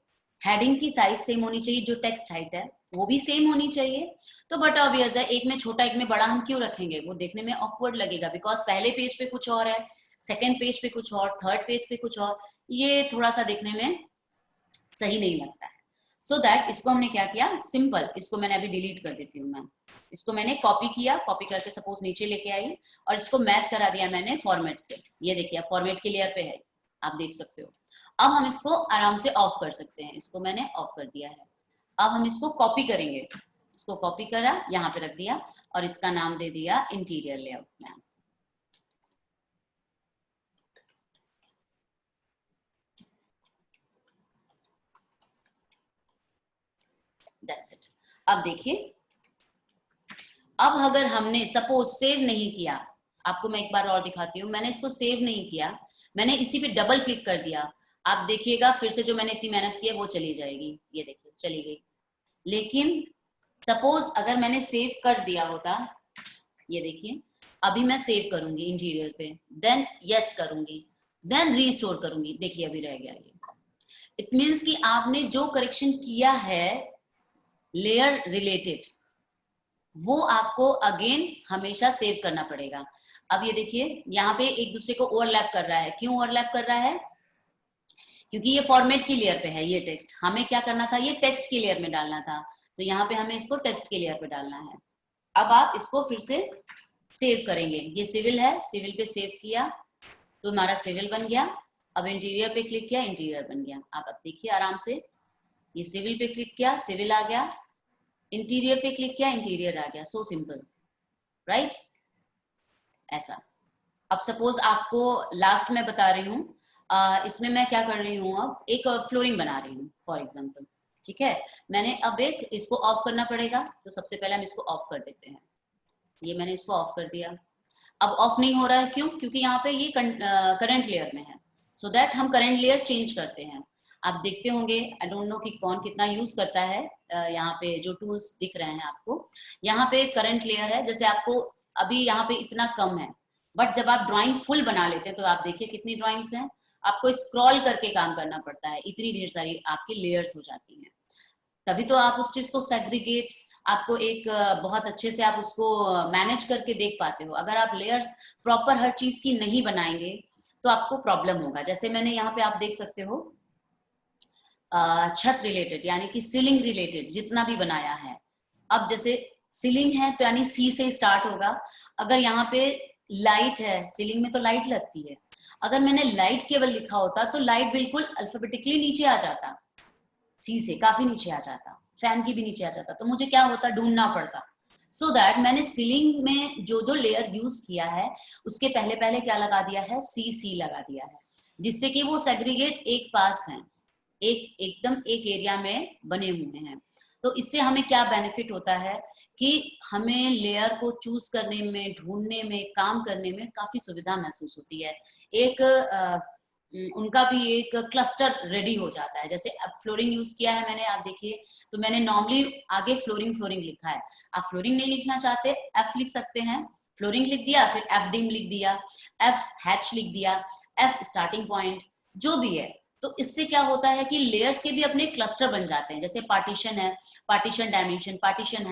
हेडिंग की साइज सेम होनी चाहिए, जो टेक्स्ट हाइट है वो भी सेम होनी चाहिए। तो बट ऑब्वियस है, एक में छोटा एक में बड़ा हम क्यों रखेंगे, वो देखने में ऑकवर्ड लगेगा, बिकॉज पहले पेज पे कुछ और है, सेकेंड पेज पे कुछ और, थर्ड पेज पे कुछ और, ये थोड़ा सा देखने में सही नहीं लगता है। सो दैट इसको हमने क्या किया, सिंपल, इसको मैंने अभी डिलीट कर देती हूँ मैं, इसको मैंने कॉपी किया, कॉपी करके सपोज नीचे लेके आई और इसको मैच करा दिया मैंने फॉर्मेट से। ये देखिए फॉर्मेट के लेयर पे है, आप देख सकते हो। अब हम इसको आराम से ऑफ कर सकते हैं, इसको मैंने ऑफ कर दिया है। अब हम इसको कॉपी करेंगे, इसको कॉपी करा, यहाँ पे रख दिया और इसका नाम दे दिया interior layout plan. That's it। अब देखिए, अब अगर हमने सपोज सेव नहीं किया, आपको मैं एक बार और दिखाती हूँ, मैंने इसको सेव नहीं किया, मैंने इसी पे डबल क्लिक कर दिया, आप देखिएगा फिर से जो मैंने इतनी मेहनत की है वो चली जाएगी, ये देखिए चली गई। लेकिन सपोज अगर मैंने सेव कर दिया होता, ये देखिए अभी मैं सेव करूंगी इंटीरियर पे, देन यस करूंगी, देन रीस्टोर करूंगी, देखिए अभी रह गया ये। इट मीन्स कि आपने जो करेक्शन किया है लेयर रिलेटेड, वो आपको अगेन हमेशा सेव करना पड़ेगा। अब ये देखिए यहाँ पे एक दूसरे को ओवरलैप कर रहा है, क्यों ओवरलैप कर रहा है, क्योंकि ये फॉर्मेट की लेयर पे है, ये टेक्स्ट हमें क्या करना था, ये टेक्स्ट की लेयर में डालना था, तो यहाँ पे हमें इसको टेक्स्ट की लेयर पे डालना है। अब आप इसको फिर से सेव करेंगे, ये सिविल है, सिविल पे सेव किया तो हमारा सिविल बन गया। अब इंटीरियर पे क्लिक किया, इंटीरियर बन गया। आप अब देखिए आराम से, ये सिविल पे क्लिक किया, सिविल आ गया, इंटीरियर पे क्लिक किया, इंटीरियर आ गया। सो सिंपल, राइट, ऐसा। अब सपोज आपको लास्ट में बता रही हूँ, इसमें मैं क्या कर रही हूँ, अब एक फ्लोरिंग बना रही हूँ फॉर एग्जाम्पल, ठीक है। मैंने अब एक इसको ऑफ करना पड़ेगा, तो सबसे पहले हम इसको ऑफ कर देते हैं, ये मैंने इसको ऑफ कर दिया। अब ऑफ नहीं हो रहा है, क्यों, क्योंकि यहाँ पे ये करंट लेयर में है, सो दैट हम करंट लेयर चेंज करते हैं। आप देखते होंगे, आई डोंट नो कि कौन कितना यूज करता है, यहाँ पे जो टूल्स दिख रहे हैं आपको, यहाँ पे करंट लेयर है, जैसे आपको अभी यहाँ पे इतना कम है, बट जब आप ड्राइंग फुल बना लेते हैं तो आप देखिए कितनी ड्राइंग्स हैं, आपको स्क्रॉल करके काम करना पड़ता है, इतनी ढेर सारी आपकी लेयर्स हो जाती हैं, तभी तो आप उस चीज को सेग्रीगेट, आपको एक बहुत अच्छे से आप उसको मैनेज करके देख पाते हो। अगर आप लेयर्स प्रॉपर हर चीज की नहीं बनाएंगे तो आपको प्रॉब्लम होगा। जैसे मैंने यहाँ पे आप देख सकते हो छत रिलेटेड, यानी कि सीलिंग रिलेटेड जितना भी बनाया है, अब जैसे सीलिंग है तो यानी सी से स्टार्ट होगा। अगर यहाँ पे लाइट है, सीलिंग में तो लाइट लगती है, अगर मैंने लाइट केवल लिखा होता तो लाइट बिल्कुल अल्फाबेटिकली नीचे आ जाता, सी से काफी नीचे आ जाता, फैन की भी नीचे आ जाता, तो मुझे क्या होता, ढूंढना पड़ता। सो दैट मैंने सीलिंग में जो जो लेयर यूज किया है उसके पहले पहले क्या लगा दिया है, सी लगा दिया है, जिससे कि वो सेग्रीगेट एक पास हैं, एकदम एक एरिया में बने हुए हैं। तो इससे हमें क्या बेनिफिट होता है कि हमें लेयर को चूज करने में, ढूंढने में, काम करने में काफी सुविधा महसूस होती है। एक उनका भी एक क्लस्टर रेडी हो जाता है। जैसे अब फ्लोरिंग यूज किया है मैंने, आप देखिए, तो मैंने नॉर्मली आगे फ्लोरिंग लिखा है। आप फ्लोरिंग नहीं लिखना चाहते, एफ लिख सकते हैं, फ्लोरिंग लिख दिया, फिर एफ डिम लिख दिया, एफ हैच लिख दिया, एफ स्टार्टिंग पॉइंट, जो भी है। तो इससे क्या होता है कि लेयर्स के भी अपने क्लस्टर बन जाते हैं। जैसे पार्टीशन है, पार्टीशन डायमेंशन, पार्टीशन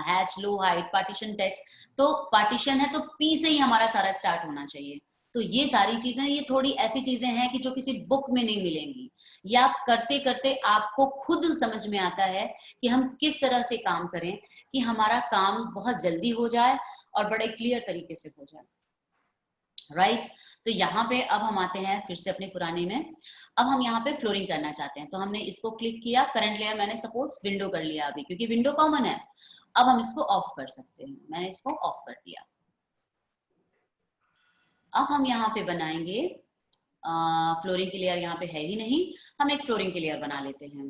हैच लो हाइट, पार्टीशन टेक्स्ट। तो पार्टीशन है तो पी से ही हमारा सारा स्टार्ट होना चाहिए। तो ये सारी चीजें, ये थोड़ी ऐसी चीजें हैं कि जो किसी बुक में नहीं मिलेंगी, या करते करते आपको खुद समझ में आता है कि हम किस तरह से काम करें कि हमारा काम बहुत जल्दी हो जाए और बड़े क्लियर तरीके से हो जाए, राइट। तो यहाँ पे अब हम आते हैं फिर से अपने पुराने में। अब हम यहाँ पे फ्लोरिंग करना चाहते हैं, तो हमने इसको क्लिक किया, करंट लेयर मैंने सपोज विंडो कर लिया अभी, क्योंकि विंडो कॉमन है। अब हम इसको ऑफ कर सकते हैं, मैंने इसको ऑफ कर दिया। अब हम यहाँ पे बनाएंगे फ्लोरिंग की लेयर, यहाँ पे है ही नहीं, हम एक फ्लोरिंग की लेयर बना लेते हैं।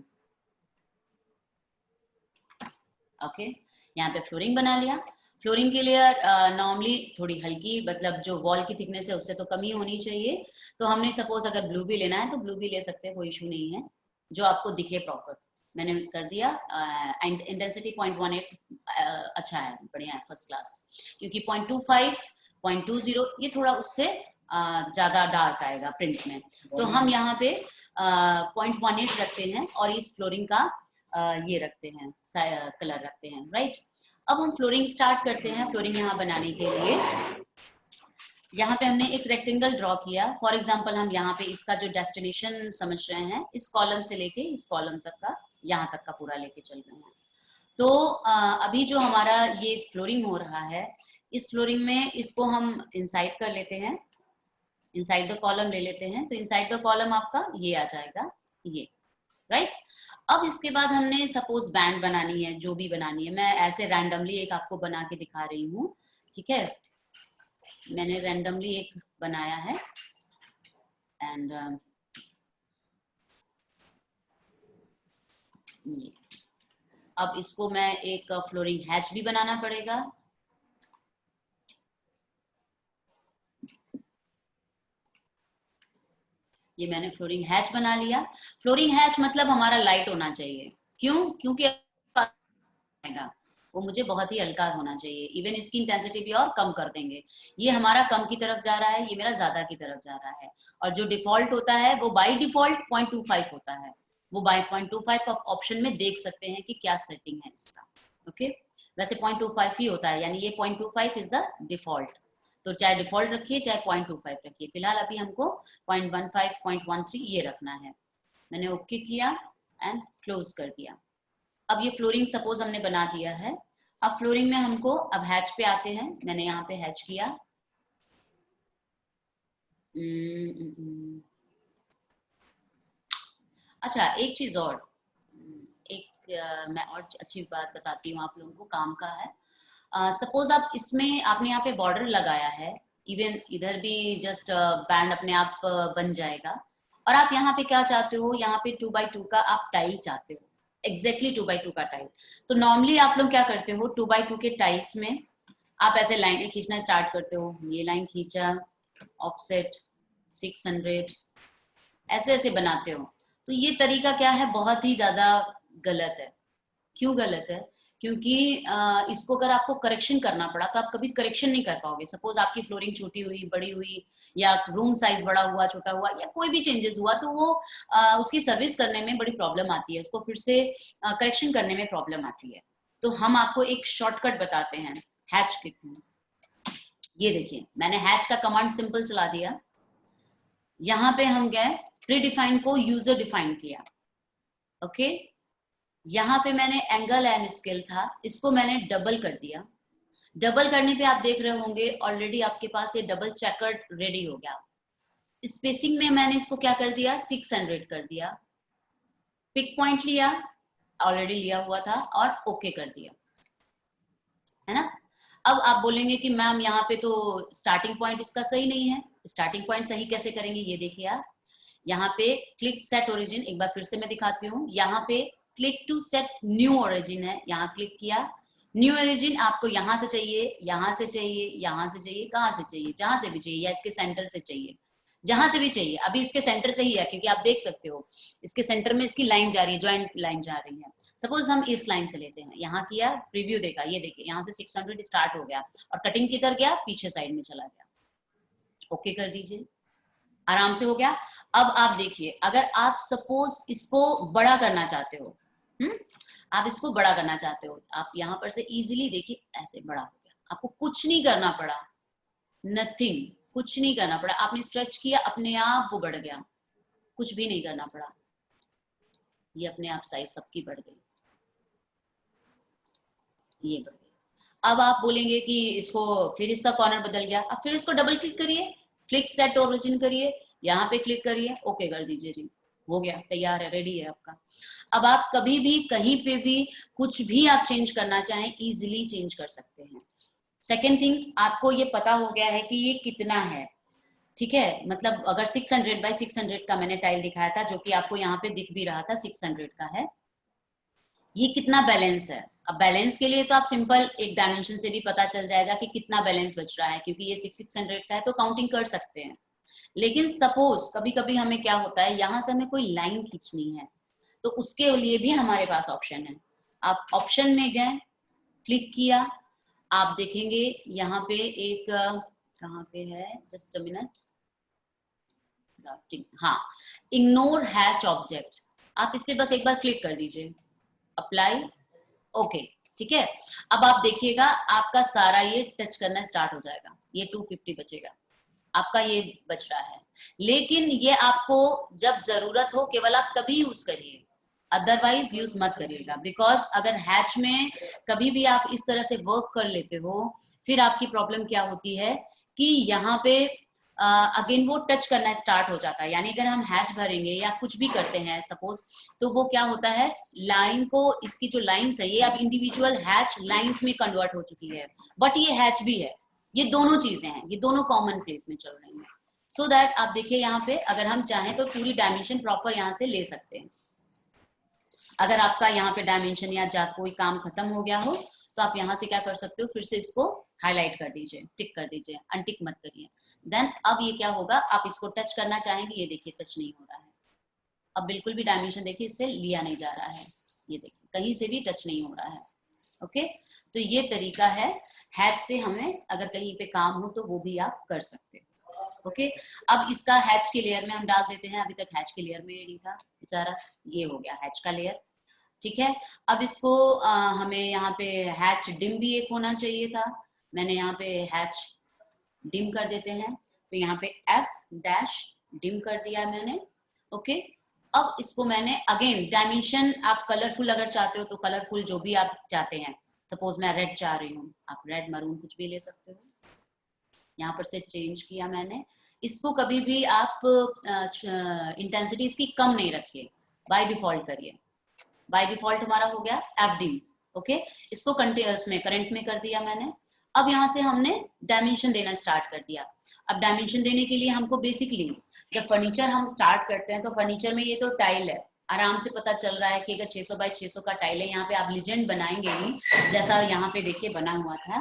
ओके, यहाँ पे फ्लोरिंग बना लिया। फ्लोरिंग की लेयर नॉर्मली थोड़ी हल्की, मतलब जो वॉल की थिकनेस है उससे तो कम ही होनी चाहिए। तो हमने सपोज अगर ब्लू भी लेना है तो ब्लू भी ले सकते हैं, कोई इशू नहीं है, जो आपको दिखे प्रॉपर। मैंने कर दिया। इंटेंसिटी 0.18 अच्छा है, बढ़िया है, फर्स्ट क्लास। क्योंकि 0.25, 0.20 ये थोड़ा उससे ज्यादा डार्क आएगा प्रिंट में। तो हम यहाँ पे 0.18 रखते हैं और इस फ्लोरिंग का ये रखते हैं, कलर रखते हैं, राइट। अब हम फ्लोरिंग स्टार्ट करते हैं। फ्लोरिंग यहाँ बनाने के लिए यहाँ पे हमने एक रेक्टेंगल ड्रॉ किया। फॉर एग्जांपल हम यहाँ पे इसका जो डेस्टिनेशन समझ रहे हैं, इस कॉलम से लेके इस कॉलम तक का, यहाँ तक का पूरा लेके चल रहे हैं। तो अभी जो हमारा ये फ्लोरिंग हो रहा है, इस फ्लोरिंग में इसको हम इनसाइड कर लेते हैं, इनसाइड द कॉलम ले लेते हैं। तो इनसाइड द कॉलम आपका ये आ जाएगा, ये, राइट। अब इसके बाद हमने सपोज बैंड बनानी है, जो भी बनानी है, मैं ऐसे रैंडमली एक आपको बना के दिखा रही हूँ, ठीक है। मैंने रैंडमली एक बनाया है एंड ये। अब इसको मैं एक फ्लोरिंग हैच भी बनाना पड़ेगा। ये मैंने फ्लोरिंग हैच बना लिया। फ्लोरिंग हैच मतलब हमारा लाइट होना चाहिए। क्यों? क्योंकि वो मुझे बहुत ही हल्का होना चाहिए। इवन इसकी इंटेंसिटी भी और कम कर देंगे। ये हमारा कम की तरफ जा रहा है, ये मेरा ज्यादा की तरफ जा रहा है। और जो डिफॉल्ट होता है वो बाय डिफॉल्ट 0.25 होता है। वो बाय 0.25 ऑप्शन में देख सकते हैं कि क्या सेटिंग है इसका। ओके, वैसे 0.25 ही होता है, यानी ये 0.25 इज द डिफॉल्ट। तो चाहे डिफॉल्ट रखिए चाहे 0.25 रखिए। फिलहाल अभी हमको 0.15, 0.13 ये रखना है। मैंने ओके किया एंड क्लोज कर दिया। अब ये फ्लोरिंग सपोज हमने बना दिया है। अब फ्लोरिंग में हमको अब हैच पे आते हैं। मैंने यहाँ पे हैच किया। अच्छा, एक चीज और, मैं और अच्छी बात बताती हूँ आप लोगों को, काम का है। सपोज आप इसमें, आपने यहाँ पे बॉर्डर लगाया है, इवन इधर भी जस्ट बैंड अपने आप बन जाएगा। और आप यहाँ पे क्या चाहते हो, यहाँ पे 2x2 का आप टाइल चाहते हो, एग्जैक्टली 2x2 का टाइल। तो नॉर्मली आप लोग क्या करते हो, 2x2 के टाइल्स में आप ऐसे लाइनें खींचना स्टार्ट करते हो। ये लाइन खींचा, ऑफसेट 600, ऐसे ऐसे बनाते हो। तो ये तरीका क्या है, बहुत ही ज्यादा गलत है। क्यों गलत है? क्योंकि इसको अगर आपको करेक्शन करना पड़ा तो आप कभी करेक्शन नहीं कर पाओगे। सपोज आपकी फ्लोरिंग छोटी हुई, बड़ी हुई, या रूम साइज बड़ा हुआ, छोटा हुआ, या कोई भी चेंजेस हुआ, तो वो उसकी सर्विस करने में बड़ी प्रॉब्लम आती है, उसको फिर से करेक्शन करने में प्रॉब्लम आती है। तो हम आपको एक शॉर्टकट बताते हैं, हैच के थ्रू। ये देखिए, मैंने हैच का कमांड सिंपल चला दिया। यहाँ पे हम गए, प्री डिफाइन को यूजर डिफाइन किया। ओके, यहाँ पे मैंने एंगल एंड स्केल था, इसको मैंने डबल कर दिया। डबल करने पे आप देख रहे होंगे ऑलरेडी आपके पास ये डबल चेकर्ड रेडी हो गया। स्पेसिंग में मैंने इसको क्या कर दिया, 600 कर दिया। पिक पॉइंट लिया, ऑलरेडी लिया हुआ था, और ओके कर दिया। है ना। अब आप बोलेंगे कि मैम यहाँ पे तो स्टार्टिंग पॉइंट इसका सही नहीं है, स्टार्टिंग पॉइंट सही कैसे करेंगे, ये देखिए आप यहाँ पे क्लिक सेट ओरिजिन, एक बार फिर से मैं दिखाती हूँ, यहाँ पे click to set new origin है, यहाँ क्लिक किया, न्यू ओरिजिन आपको यहाँ से चाहिए, यहाँ से चाहिए, यहाँ से चाहिए, कहाँ से चाहिए, जहां से भी चाहिए, या इसके सेंटर से चाहिए, जहां से भी चाहिए। अभी इसके सेंटर से ही है क्योंकि आप देख सकते हो इसके सेंटर में इसकी लाइन जा रही है, ज्वाइंट लाइन जा रही है। सपोज हम इस लाइन से लेते हैं, यहाँ किया, प्रीव्यू देखा, ये देखिए यहाँ से 600 स्टार्ट हो गया और कटिंग किधर गया, पीछे साइड में चला गया। ओके कर दीजिए, आराम से हो गया। अब आप देखिए, अगर आप सपोज इसको बड़ा करना चाहते हो, आप इसको बड़ा करना चाहते हो, आप यहाँ पर से इजीली देखिए ऐसे बड़ा हो गया, आपको कुछ नहीं करना पड़ा, नथिंग, कुछ नहीं करना पड़ा, आपने स्ट्रेच किया, अपने आप वो बढ़ गया, कुछ भी नहीं करना पड़ा, ये अपने आप साइज सबकी बढ़ गई, ये बढ़ गई। अब आप बोलेंगे कि इसको फिर इसका कॉर्नर बदल गया, अब फिर इसको डबल क्लिक करिए, क्लिक सेट ओरिजिन करिए, यहाँ पे क्लिक करिए, ओके कर दीजिए जी, हो गया, तैयार है, रेडी है आपका। अब आप कभी भी कहीं पे भी कुछ भी आप चेंज करना चाहें इजीली चेंज कर सकते हैं। सेकेंड थिंग, आपको ये पता हो गया है कि ये कितना है, ठीक है, मतलब अगर 600 बाय 600 का मैंने टाइल दिखाया था, जो कि आपको यहाँ पे दिख भी रहा था 600 का है, ये कितना बैलेंस है। अब बैलेंस के लिए तो आप सिंपल एक डायमेंशन से भी पता चल जाएगा कि कितना बैलेंस बच रहा है, क्योंकि ये 600 का है तो काउंटिंग कर सकते हैं। लेकिन सपोज कभी कभी हमें क्या होता है, यहाँ से हमें कोई लाइन खींचनी है, तो उसके लिए भी हमारे पास ऑप्शन है। आप ऑप्शन में गए, क्लिक किया, आप देखेंगे यहाँ पे एक कहाँ पे है, जस्ट अ मिनट, हाँ, इग्नोर हैच ऑब्जेक्ट, आप इस पे बस एक बार क्लिक कर दीजिए, अप्लाई, ओके, ठीक है। अब आप देखिएगा आपका सारा ये टच करना स्टार्ट हो जाएगा, ये 250 बचेगा, आपका ये बच रहा है। लेकिन ये आपको जब जरूरत हो केवल आप तभी यूज करिए, अदरवाइज यूज मत करिएगा, बिकॉज अगर हैच में कभी भी आप इस तरह से वर्क कर लेते हो, फिर आपकी प्रॉब्लम क्या होती है कि यहाँ पे अगेन वो टच करना स्टार्ट हो जाता है। यानी अगर हम हैच भरेंगे या कुछ भी करते हैं सपोज, तो वो क्या होता है, लाइन को, इसकी जो लाइन्स है ये अब इंडिविजुअल हैच लाइन्स में कन्वर्ट हो चुकी है, बट ये हैच भी है, ये दोनों चीजें हैं, ये दोनों कॉमन प्लेस में चल रही हैं। सो दैट आप देखिए यहाँ पे अगर हम चाहें तो पूरी डायमेंशन प्रॉपर यहाँ से ले सकते हैं। अगर आपका यहाँ पे डायमेंशन या कोई काम खत्म हो गया हो तो आप यहाँ से क्या कर सकते हो, फिर से इसको हाईलाइट कर दीजिए, टिक कर दीजिए, अनटिक मत करिए। देन अब ये क्या होगा, आप इसको टच करना चाहेंगे, ये देखिए टच नहीं हो रहा है, अब बिल्कुल भी डायमेंशन देखिए इससे लिया नहीं जा रहा है, ये देखिए कहीं से भी टच नहीं हो रहा है। ओके, तो ये तरीका है हैच से, हमें अगर कहीं पे काम हो तो वो भी आप कर सकते हो। ओके, अब इसका हैच के लेयर में हम डाल देते हैं, अभी तक हैच के लेयर में नहीं था बेचारा, ये हो गया हैच का लेयर, ठीक है। अब इसको हमें यहाँ पे हैच डिम भी एक होना चाहिए था, मैंने यहाँ पे हैच डिम कर देते हैं, तो यहाँ पे F- डिम कर दिया मैंने। ओके, अब इसको मैंने अगेन डायमेंशन, आप कलरफुल अगर चाहते हो तो कलरफुल जो भी आप चाहते हैं, सपोज मैं रेड चाह रही हूँ, आप रेड मरून कुछ भी ले सकते हो, यहाँ पर से चेंज किया मैंने। इसको कभी भी आप इंटेंसिटी इसकी कम नहीं रखिए, बाय डिफॉल्ट करिए, बाय डिफॉल्ट हमारा हो गया F-dim। ओके, इसको कंटिन्यूअस में करंट में कर दिया मैंने। अब यहाँ से हमने डायमेंशन देना स्टार्ट कर दिया। अब डायमेंशन देने के लिए हमको बेसिकली जब फर्नीचर हम स्टार्ट करते हैं तो फर्नीचर में ये तो टाइल है, आराम से पता चल रहा है कि अगर 600 बाय 600 का टाइल है, यहाँ पे आप लीजेंड बनाएंगे ही, जैसा यहाँ पे देखिए बना हुआ था,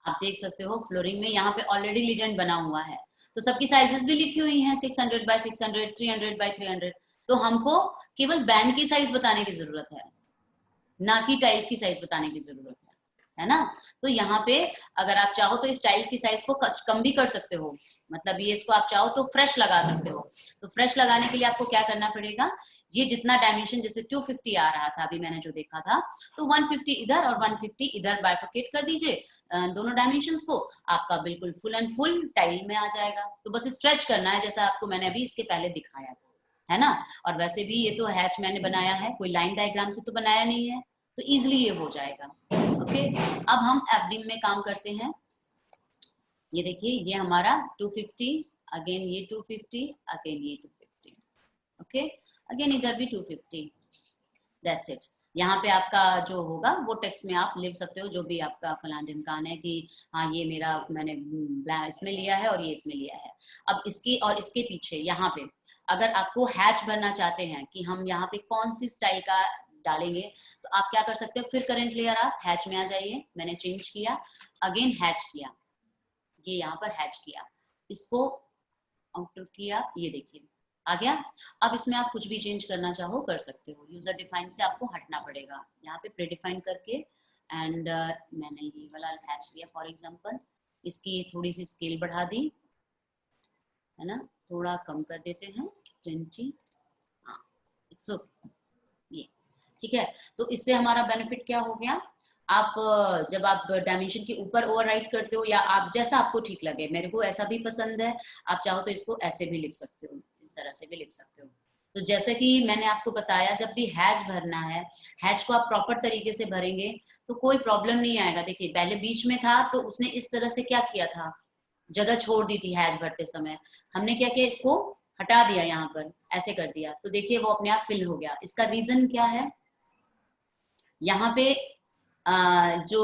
आप देख सकते हो फ्लोरिंग में यहाँ पे ऑलरेडी लीजेंड बना हुआ है, तो सबकी साइजेस भी लिखी हुई हैं, 600 बाय 600, 300 बाय 300, तो हमको केवल बैंड की साइज बताने की जरूरत है, ना कि टाइल्स की साइज बताने की जरूरत है ना। तो यहाँ पे अगर आप चाहो तो इस टाइल्स की साइज को कम भी कर सकते हो, मतलब ये इसको आप चाहो तो फ्रेश लगा सकते हो। तो फ्रेश लगाने के लिए आपको क्या करना पड़ेगा, ये जितना डायमेंशन जैसे 250 आ रहा था अभी मैंने जो देखा था, तो 150 इधर और 150 इधर बाइफरकेट कर दीजिए दोनों डायमेंशंस को, आपका बिल्कुल फुल एंड फुल टाइल में आ जाएगा। तो बस स्ट्रेच करना है जैसा आपको मैंने अभी इसके पहले दिखाया था, है ना। और वैसे भी ये तो हैच मैंने बनाया है, कोई लाइन डायग्राम से तो बनाया नहीं है, तो इजिली ये हो जाएगा। ओके, अब हम F-dim में काम करते हैं। ये देखिए ये हमारा 250, अगेन ये 250, अगेन ये 250, ओके, अगेन इधर भी 250, दैट्स इट। यहाँ पे आपका जो होगा वो टेक्स्ट में आप लिख सकते हो जो भी आपका फलान ढिमकान है कि हाँ ये मेरा मैंने इसमें लिया है और ये इसमें लिया है। अब इसकी और इसके पीछे यहाँ पे अगर आपको हैच भरना चाहते हैं कि हम यहाँ पे कौन सी स्टाइल का डालेंगे तो आप क्या कर सकते हो, फिर करंट लेयर आप हैच में आ जाइए। मैंने चेंज किया, अगेन हैच किया, ये यहाँ पर हैच किया, इसको आउटर किया, ये देखिए आ गया। अब इसमें आप कुछ भी चेंज करना चाहो कर सकते हो। यूजर डिफाइन से आपको हटना पड़ेगा, यहाँ पे प्रीडिफाइन करके एंड मैंने ये वाला हैच लिया फॉर एग्जांपल, इसकी थोड़ी सी स्केल बढ़ा दी है ना, थोड़ा कम कर देते हैं 20, हाँ इट्स ओके, ये ठीक है। तो इससे हमारा बेनिफिट क्या हो गया, आप जब आप डायमेंशन के ऊपर ओवरराइट करते हो या आप जैसा आपको ठीक लगे, मेरे को ऐसा भी पसंद है, आप चाहो तो इसको ऐसे भी लिख सकते हो, इस तरह से भी लिख सकते हो। तो जैसे कि मैंने आपको बताया जब भी हैश भरना है, हैश को आप प्रॉपर तरीके से भरेंगे तो कोई प्रॉब्लम नहीं आएगा। देखिए पहले बीच में था तो उसने इस तरह से क्या किया था, जगह छोड़ दी थी हैश भरते समय, हमने क्या किया इसको हटा दिया, यहाँ पर ऐसे कर दिया तो देखिए वो अपने आप फिल हो गया। इसका रीजन क्या है, यहाँ पे जो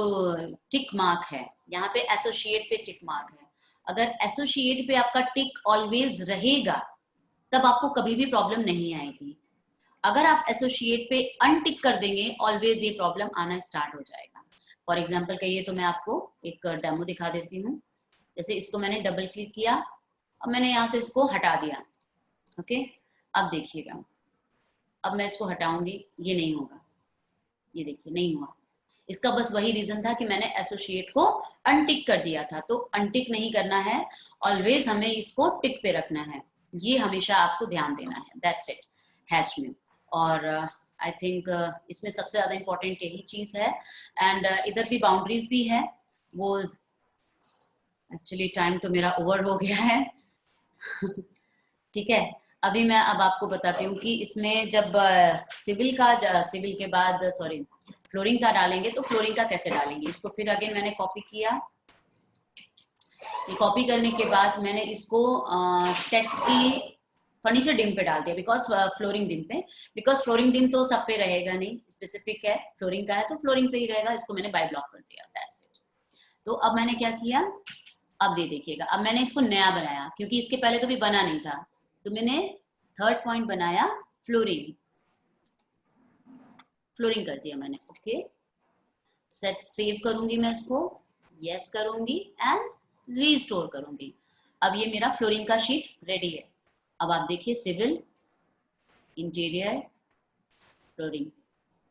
टिक मार्क है, यहाँ पे एसोसिएट पे टिक मार्क है, अगर एसोसिएट पे आपका टिक ऑलवेज रहेगा तब आपको कभी भी प्रॉब्लम नहीं आएगी। अगर आप एसोसिएट पे अनटिक कर देंगे ऑलवेज ये प्रॉब्लम आना स्टार्ट हो जाएगा। फॉर एग्जांपल कहिए तो मैं आपको एक डेमो दिखा देती हूँ। जैसे इसको मैंने डबल क्लिक किया और मैंने यहाँ से इसको हटा दिया, ओके। अब देखिएगा, अब मैं इसको हटाऊंगी, ये नहीं होगा, ये देखिए नहीं हुआ। इसका बस वही रीजन था कि मैंने एसोसिएट को अनटिक कर दिया था। तो अनटिक नहीं करना है, ऑलवेज हमें इसको टिक पे रखना है, ये हमेशा आपको ध्यान देना है, दैट्स इट हैश में। और आई थिंक इसमें सबसे ज्यादा इंपॉर्टेंट यही चीज है। एंड इधर भी बाउंड्रीज भी है, वो एक्चुअली टाइम तो मेरा ओवर हो गया है ठीक है। अभी मैं अब आपको बताती हूँ कि इसमें जब सिविल के बाद सॉरी फ्लोरिंग का डालेंगे तो फ्लोरिंग का कैसे डालेंगे। इसको फिर अगेन मैंने कॉपी किया, ये कॉपी करने के बाद मैंने इसको टेक्स्ट की फर्नीचर डिम पे डाल दिया, बिकॉज फ्लोरिंग डिम पे, बिकॉज फ्लोरिंग डिम तो सब पे रहेगा नहीं, स्पेसिफिक है फ्लोरिंग का है तो फ्लोरिंग पे ही रहेगा, इसको मैंने बाय ब्लॉक कर दिया, दैट्स इट। तो अब मैंने क्या किया, अब ये देखिएगा, अब मैंने इसको नया बनाया क्योंकि इसके पहले तो भी बना नहीं था, तो मैंने थर्ड पॉइंट बनाया फ्लोरिंग, फ्लोरिंग कर दिया मैंने, ओके। सेट सेव करूंगी मैं इसको, यस करूंगी एंड रीस्टोर करूंगी। अब ये मेरा फ्लोरिंग का शीट रेडी है। अब आप देखिए सिविल, इंटीरियर, फ्लोरिंग,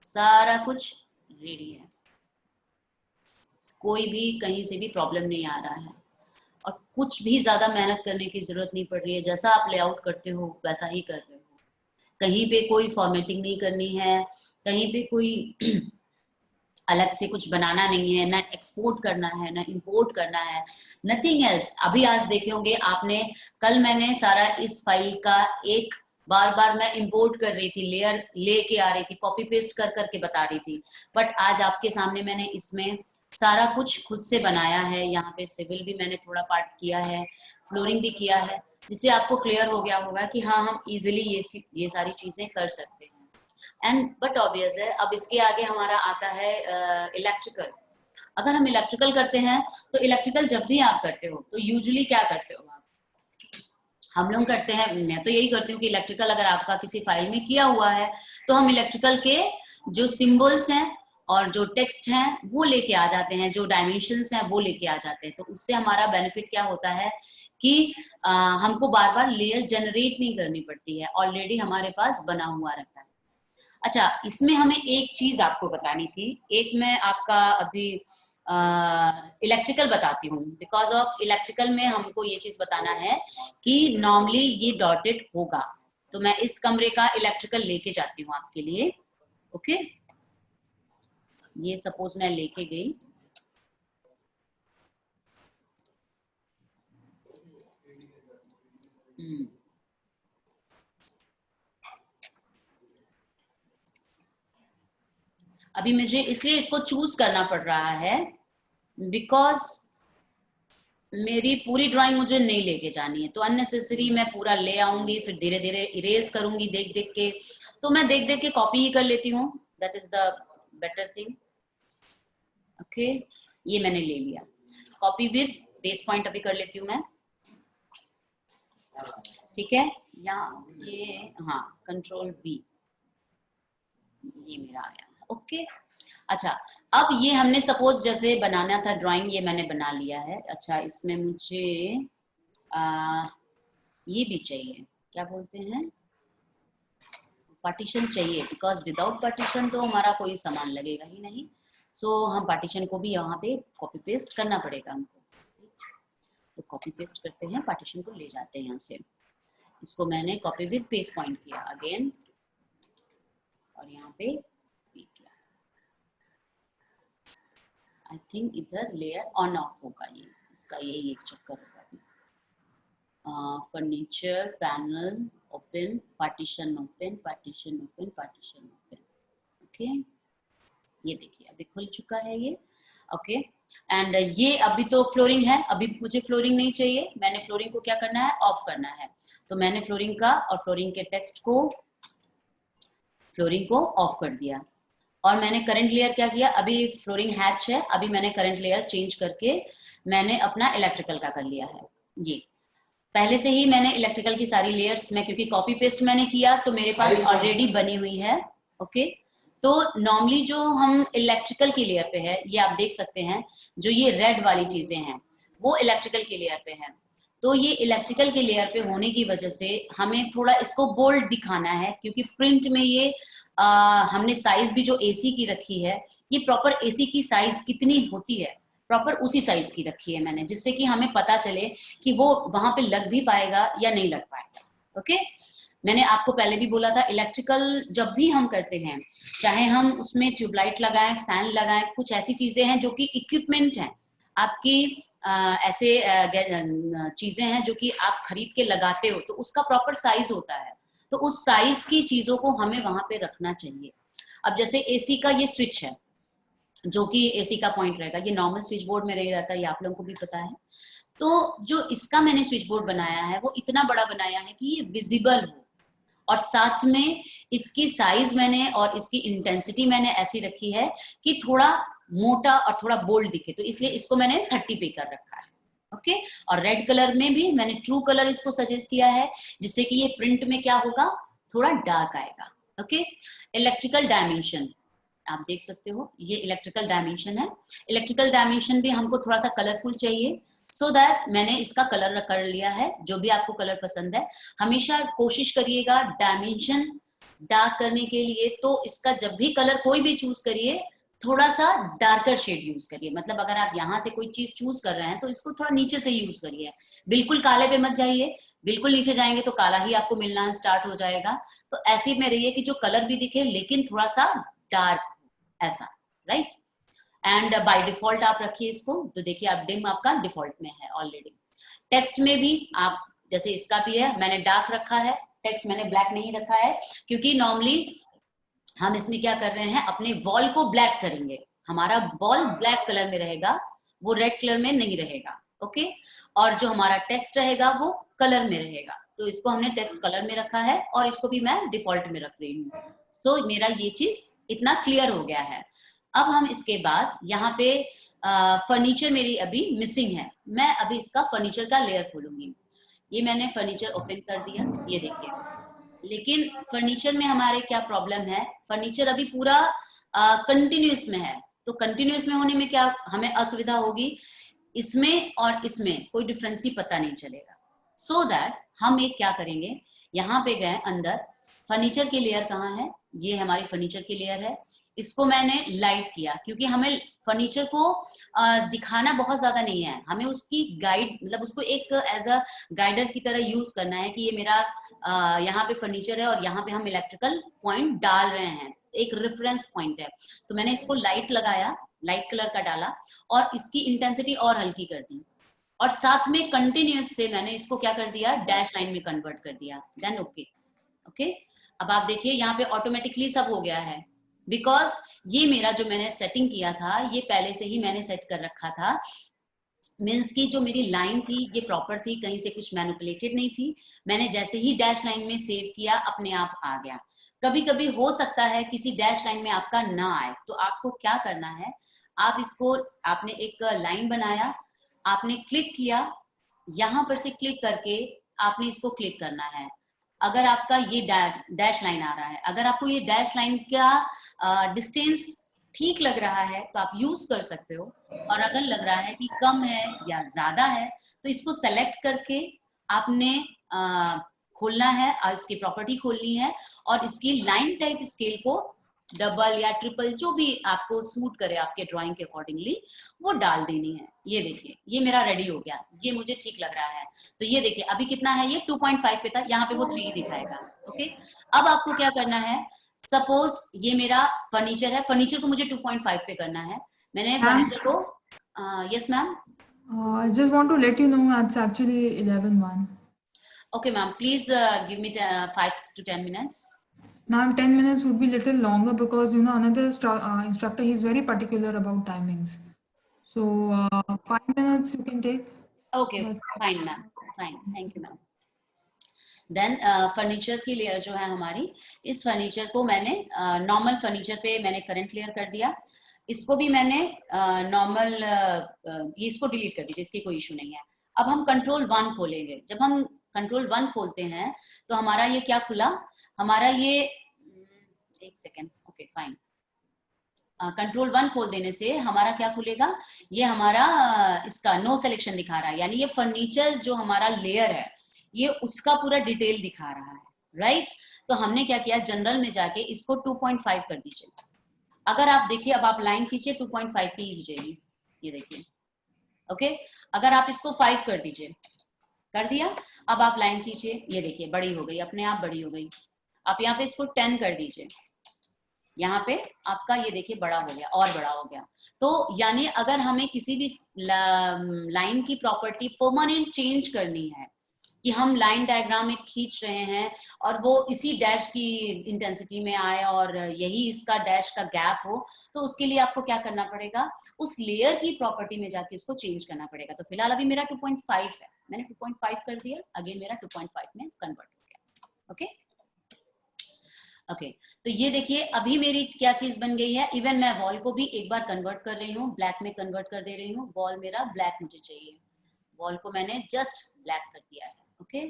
सारा कुछ रेडी है, कोई भी कहीं से भी प्रॉब्लम नहीं आ रहा है और कुछ भी ज्यादा मेहनत करने की जरूरत नहीं पड़ रही है। जैसा आप लेआउट करते हो वैसा ही कर रहे हो, कहीं पे कोई फॉर्मेटिंग नहीं करनी है, कहीं पे कोई अलग से कुछ बनाना नहीं है, ना एक्सपोर्ट करना है ना इंपोर्ट करना है, नथिंग एल्स। अभी आज देखे होंगे आपने, कल मैंने सारा इस फाइल का एक बार बार मैं इंपोर्ट कर रही थी, लेयर लेके आ रही थी, कॉपी पेस्ट कर करके बता रही थी, बट आज आपके सामने मैंने इसमें सारा कुछ खुद से बनाया है। यहाँ पे सिविल भी मैंने थोड़ा पार्ट किया है, फ्लोरिंग भी किया है, जिससे आपको क्लियर हो गया होगा कि हाँ हम इजिली ये सारी चीजें कर सकते हैं। एंड बट ऑब्वियस है, अब इसके आगे हमारा आता है इलेक्ट्रिकल। अगर हम इलेक्ट्रिकल करते हैं तो इलेक्ट्रिकल जब भी आप करते हो तो यूजुअली क्या करते हो आप, हम लोग करते हैं, मैं तो यही करती हूँ कि इलेक्ट्रिकल अगर आपका किसी फाइल में किया हुआ है तो हम इलेक्ट्रिकल के जो सिंबल्स हैं और जो टेक्स्ट हैं वो लेके आ जाते हैं, जो डायमेंशंस हैं वो लेके आ जाते हैं। तो उससे हमारा बेनिफिट क्या होता है कि हमको बार बार लेयर जनरेट नहीं करनी पड़ती है, ऑलरेडी हमारे पास बना हुआ रहता है। अच्छा, इसमें हमें एक चीज आपको बतानी थी, एक मैं आपका अभी इलेक्ट्रिकल बताती हूँ, बिकॉज ऑफ इलेक्ट्रिकल में हमको ये चीज बताना है कि नॉर्मली ये डॉटेड होगा, तो मैं इस कमरे का इलेक्ट्रिकल लेके जाती हूँ आपके लिए, ओके। ये सपोज मैं लेके गई, अभी मुझे इसलिए इसको चूज करना पड़ रहा है बिकॉज मेरी पूरी ड्राइंग मुझे नहीं लेके जानी है, तो अननेसेसरी मैं पूरा ले आऊंगी, फिर धीरे धीरे इरेज करूंगी देख देख के, तो मैं देख देख के कॉपी ही कर लेती हूँ। That is the better thing. Okay, ये मैंने ले लिया। कॉपी विद बेस पॉइंट अभी कर लेती हूँ मैं, ठीक है। यहाँ ये, हाँ, कंट्रोल बी, ये मेरा आया। ओके, अच्छा, अब ये हमने सपोज जैसे बनाना था ड्राइंग, ये मैंने बना लिया है। अच्छा, इसमें मुझे ये भी चाहिए, क्या बोलते हैं, पार्टीशन चाहिए, बिकॉज विदाउट पार्टीशन तो हमारा कोई सामान लगेगा ही नहीं। सो हम पार्टीशन को भी यहाँ पे कॉपी पेस्ट करना पड़ेगा हमको। तो कॉपी पेस्ट करते हैं, पार्टीशन को ले जाते हैं यहाँ से। इसको मैंने कॉपी विद पेस्ट पॉइंट किया अगेन, और यहाँ पे भी किया। आई थिंक इधर लेयर ऑन ऑफ होगा, ये इसका यही एक चक्कर होगा। Furniture, panel, open, partition open, partition open, partition open. Okay, ये देखिए अभी खुल चुका है ये। ओके, एंड ये अभी तो फ्लोरिंग है, अभी मुझे फ्लोरिंग नहीं चाहिए। मैंने फ्लोरिंग को क्या करना है, ऑफ करना है। तो मैंने फ्लोरिंग का और फ्लोरिंग के टेक्स्ट को, फ्लोरिंग को ऑफ कर दिया। और मैंने करंट लेयर क्या किया, अभी फ्लोरिंग हैच है, अभी मैंने करंट लेयर चेंज करके मैंने अपना इलेक्ट्रिकल का कर लिया है। ये पहले से ही मैंने इलेक्ट्रिकल की सारी लेयर्स में, क्योंकि कॉपी पेस्ट मैंने किया तो मेरे पास ऑलरेडी बनी हुई है। ओके, तो नॉर्मली जो हम इलेक्ट्रिकल की लेयर पे है, ये आप देख सकते हैं, जो ये रेड वाली चीजें हैं वो इलेक्ट्रिकल की लेयर पे है। तो ये इलेक्ट्रिकल के लेयर पे होने की वजह से हमें थोड़ा इसको बोल्ड दिखाना है, क्योंकि प्रिंट में ये हमने साइज भी जो एसी की रखी है, ये प्रॉपर एसी की साइज कितनी होती है, प्रॉपर उसी साइज की रखी है मैंने, जिससे कि हमें पता चले कि वो वहां पे लग भी पाएगा या नहीं लग पाएगा। ओके, मैंने आपको पहले भी बोला था, इलेक्ट्रिकल जब भी हम करते हैं, चाहे हम उसमें ट्यूबलाइट लगाएं, फैन लगाएं, कुछ ऐसी चीजें हैं जो कि इक्विपमेंट हैं आपकी, ऐसे चीजें हैं जो कि आप खरीद के लगाते हो, तो उसका प्रॉपर साइज होता है। तो उस साइज की चीजों को हमें वहां पे रखना चाहिए। अब जैसे एसी का ये स्विच है, जो कि एसी का पॉइंट रहेगा, ये नॉर्मल स्विच बोर्ड में नहीं रहता, ये आप लोगों को भी पता है। तो जो इसका मैंने स्विच बोर्ड बनाया है वो इतना बड़ा बनाया है कि ये विजिबल हो, और साथ में इसकी साइज मैंने और इसकी इंटेंसिटी मैंने ऐसी रखी है कि थोड़ा मोटा और थोड़ा बोल्ड दिखे, तो इसलिए इसको मैंने 30 पे कर रखा है। ओके, और रेड कलर में भी मैंने ट्रू कलर इसको सजेस्ट किया है, जिससे कि ये प्रिंट में क्या होगा, थोड़ा डार्क आएगा। ओके, इलेक्ट्रिकल डायमेंशन आप देख सकते हो, ये इलेक्ट्रिकल डायमेंशन है। इलेक्ट्रिकल डायमेंशन भी हमको थोड़ा सा कलरफुल चाहिए, सो दैट मैंने इसका कलर कर लिया है। जो भी आपको कलर पसंद है, हमेशा कोशिश करिएगा डायमेंशन डार्क करने के लिए, तो इसका जब भी कलर कोई भी चूज करिए, थोड़ा सा डार्कर शेड यूज करिए। मतलब अगर आप यहाँ से कोई चीज चूज कर रहे हैं तो इसको थोड़ा नीचे से यूज करिए, बिल्कुल काले पे मत जाइए, बिल्कुल नीचे जाएंगे तो काला ही आपको मिलना स्टार्ट हो जाएगा। तो ऐसे में रहिए कि जो कलर भी दिखे लेकिन थोड़ा सा डार्क, ऐसा, राइट। एंड बाय डिफॉल्ट आप रखिए इसको, तो देखिए आप डिम आपका डिफॉल्ट में है ऑलरेडी। टेक्स्ट में भी आप, जैसे इसका भी है, मैंने डार्क रखा है, टेक्स्ट मैंने ब्लैक नहीं रखा है, क्योंकि नॉर्मली हम इसमें क्या कर रहे हैं, अपने वॉल को ब्लैक करेंगे, हमारा वॉल ब्लैक कलर में रहेगा, वो रेड कलर में नहीं रहेगा। ओके, और जो हमारा टेक्स्ट रहेगा वो कलर में रहेगा, तो इसको हमने टेक्स्ट कलर में रखा है और इसको भी मैं डिफॉल्ट में रख रही हूँ। सो मेरा ये चीज इतना क्लियर हो गया है। अब हम इसके बाद यहाँ पे फर्नीचर मेरी अभी मिसिंग है, मैं अभी इसका फर्नीचर का लेयर खोलूंगी। ये मैंने फर्नीचर ओपन कर दिया, ये देखिए, लेकिन फर्नीचर में हमारे क्या प्रॉब्लम है, फर्नीचर अभी पूरा कंटिन्यूस में है, तो कंटिन्यूस में होने में क्या हमें असुविधा होगी, इसमें और इसमें कोई डिफरेंस ही पता नहीं चलेगा। सो दैट हम एक क्या करेंगे, यहाँ पे गए अंदर, फर्नीचर की लेयर कहाँ है, ये हमारी फर्नीचर की लेयर है, इसको मैंने लाइट किया, क्योंकि हमें फर्नीचर को दिखाना बहुत ज्यादा नहीं है, हमें उसकी गाइड, मतलब उसको एक एज अ गाइडर की तरह यूज करना है कि ये मेरा यहाँ पे फर्नीचर है और यहाँ पे हम इलेक्ट्रिकल पॉइंट डाल रहे हैं, एक रेफरेंस पॉइंट है। तो मैंने इसको लाइट लगाया, लाइट कलर का डाला और इसकी इंटेंसिटी और हल्की कर दी, और साथ में कंटिन्यूस से मैंने इसको क्या कर दिया, डैश लाइन में कन्वर्ट कर दिया। देन ओके, ओके, अब आप देखिए यहाँ पे ऑटोमेटिकली सब हो गया है, बिकॉज ये मेरा जो मैंने सेटिंग किया था, ये पहले से ही मैंने सेट कर रखा था, मीन्स की जो मेरी लाइन थी ये प्रॉपर थी, कहीं से कुछ मैनिपुलेटेड नहीं थी। मैंने जैसे ही डैश लाइन में सेव किया, अपने आप आ गया। कभी कभी हो सकता है किसी डैश लाइन में आपका ना आए, तो आपको क्या करना है, आप इसको, आपने एक लाइन बनाया, आपने क्लिक किया, यहाँ पर से क्लिक करके आपने इसको क्लिक करना है। अगर आपका ये डैश लाइन आ रहा है, अगर आपको ये डैश लाइन का डिस्टेंस ठीक लग रहा है तो आप यूज कर सकते हो, और अगर लग रहा है कि कम है या ज्यादा है तो इसको सेलेक्ट करके आपने खोलना है, इसकी प्रॉपर्टी खोलनी है, और इसकी लाइन टाइप स्केल को डबल या ट्रिपल जो भी आपको सूट करे आपके ड्राइंग के अकॉर्डिंगली वो डाल देनी है। ये देखिए ये मेरा रेडी हो गया, ये मुझे ठीक लग रहा है। तो ये देखिए अभी कितना है, ये 2.5 पे था, यहाँ पे वो 3 दिखाएगा। ओके, अब आपको क्या करना है, सपोज ये मेरा फर्नीचर है, फर्नीचर को मुझे 2.5 पे करना है, मैंने फर्नीचर को yes ma'am, I just want to let you know it's actually 11:01. Okay ma'am, please give me 5 to 10 minutes. Ma'am, 10 minutes would be little longer because you know another instructor, he's very particular about timings. So 5 minutes you can take. Okay fine ma'am, fine, thank you ma'am. Then furniture की layer जो है हमारी, इस furniture को मैंने normal furniture पे मैंने current layer कर दिया, इसको भी मैंने नॉर्मल इसको डिलीट कर दीजिए, इसकी कोई इशू नहीं है। अब हम कंट्रोल 1 खोलेंगे, जब हम कंट्रोल 1 खोलते हैं तो हमारा ये क्या खुला, हमारा ये एक सेकेंड, ओके फाइन, कंट्रोल 1 खोल देने से हमारा क्या खुलेगा, ये हमारा इसका नो सिलेक्शन दिखा रहा है, यानी ये फर्नीचर जो हमारा लेयर है ये उसका पूरा डिटेल दिखा रहा है, राइट। तो हमने क्या किया, जनरल में जाके इसको 2.5 कर दीजिए। अगर आप देखिए, अब आप लाइन खींचिए 2.5 की खींचेगी, ये देखिए, ओके। अगर आप इसको 5 कर दीजिए, कर दिया, अब आप लाइन खींचिए, ये देखिए बड़ी हो गई, अपने आप बड़ी हो गई। आप यहाँ पे इसको 10 कर दीजिए, यहाँ पे आपका ये देखिए बड़ा हो गया और बड़ा हो गया। तो यानी अगर हमें किसी भी लाइन की प्रॉपर्टी परमानेंट चेंज करनी है, कि हम लाइन डायग्राम में खींच रहे हैं और वो इसी डैश की इंटेंसिटी में आए और यही इसका डैश का गैप हो, तो उसके लिए आपको क्या करना पड़ेगा, उस लेयर की प्रॉपर्टी में जाके इसको चेंज करना पड़ेगा। तो फिलहाल अभी मेरा 2.5 है, मैंने 2.5 कर दिया, अगेन मेरा 2.5 में कन्वर्ट हो गया। ओके ओके, तो ये देखिए अभी मेरी क्या चीज बन गई है, इवन मैं वॉल को भी एक बार कन्वर्ट कर रही हूँ, ब्लैक में कन्वर्ट कर दे रही हूँ। वॉल मेरा ब्लैक मुझे चाहिए, वॉल को मैंने जस्ट ब्लैक कर दिया है। ओके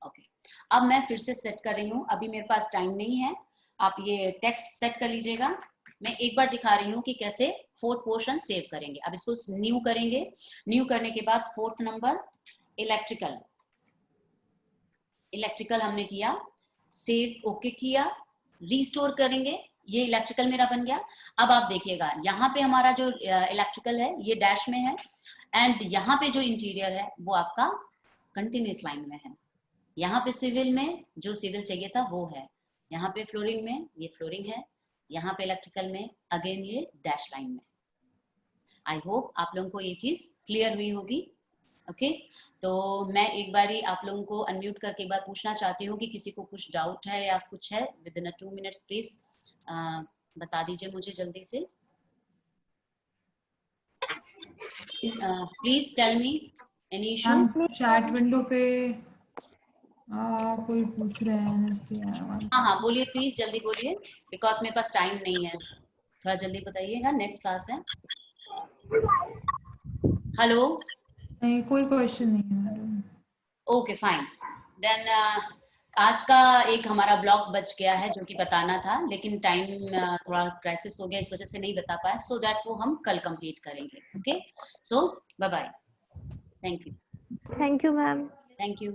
ओके, अब मैं फिर से सेट कर रही हूँ, अभी मेरे पास टाइम नहीं है, आप ये टेक्स्ट सेट कर लीजिएगा। मैं एक बार दिखा रही हूँ कि कैसे 4th पोर्शन सेव करेंगे। अब इसको न्यू करेंगे, न्यू करने के बाद 4th नंबर इलेक्ट्रिकल, इलेक्ट्रिकल हमने किया, सेव ओके किया, रीस्टोर करेंगे, ये इलेक्ट्रिकल मेरा बन गया। अब आप देखिएगा यहाँ पे हमारा जो इलेक्ट्रिकल है ये डैश में है, एंड यहाँ पे जो इंटीरियर है वो आपका कंटिन्यूस लाइन में है। यहाँ पे सिविल में जो सिविल चाहिए था वो है, यहाँ पे फ्लोरिंग में ये फ्लोरिंग है, यहाँ पे इलेक्ट्रिकल में अगेन ये डैश लाइन में। आई होप आप लोगों को ये चीज क्लियर हुई होगी। ओके तो मैं एक बारी आप लोगों को अनम्यूट करके एक बार पूछना चाहती हूँ कि किसी को कुछ डाउट है या कुछ है, विद इन 2 मिनट्स प्लीज बता दीजिए मुझे जल्दी से। Please tell me any issue. Chat window पे कोई पूछ रहे हैं। हाँ हाँ बोलिए प्लीज, जल्दी बोलिए, बिकॉज मेरे पास टाइम नहीं है, थोड़ा जल्दी बताइएगा, नेक्स्ट क्लास है। हेलो, नहीं कोई क्वेश्चन नहीं है मैडम। ओके फाइन, देन आज का एक हमारा ब्लॉग बच गया है जो कि बताना था, लेकिन टाइम थोड़ा क्राइसिस हो गया, इस वजह से नहीं बता पाया, सो दैट वो हम कल कंप्लीट करेंगे। Okay so bye bye, thank you. Thank you ma'am. Thank you.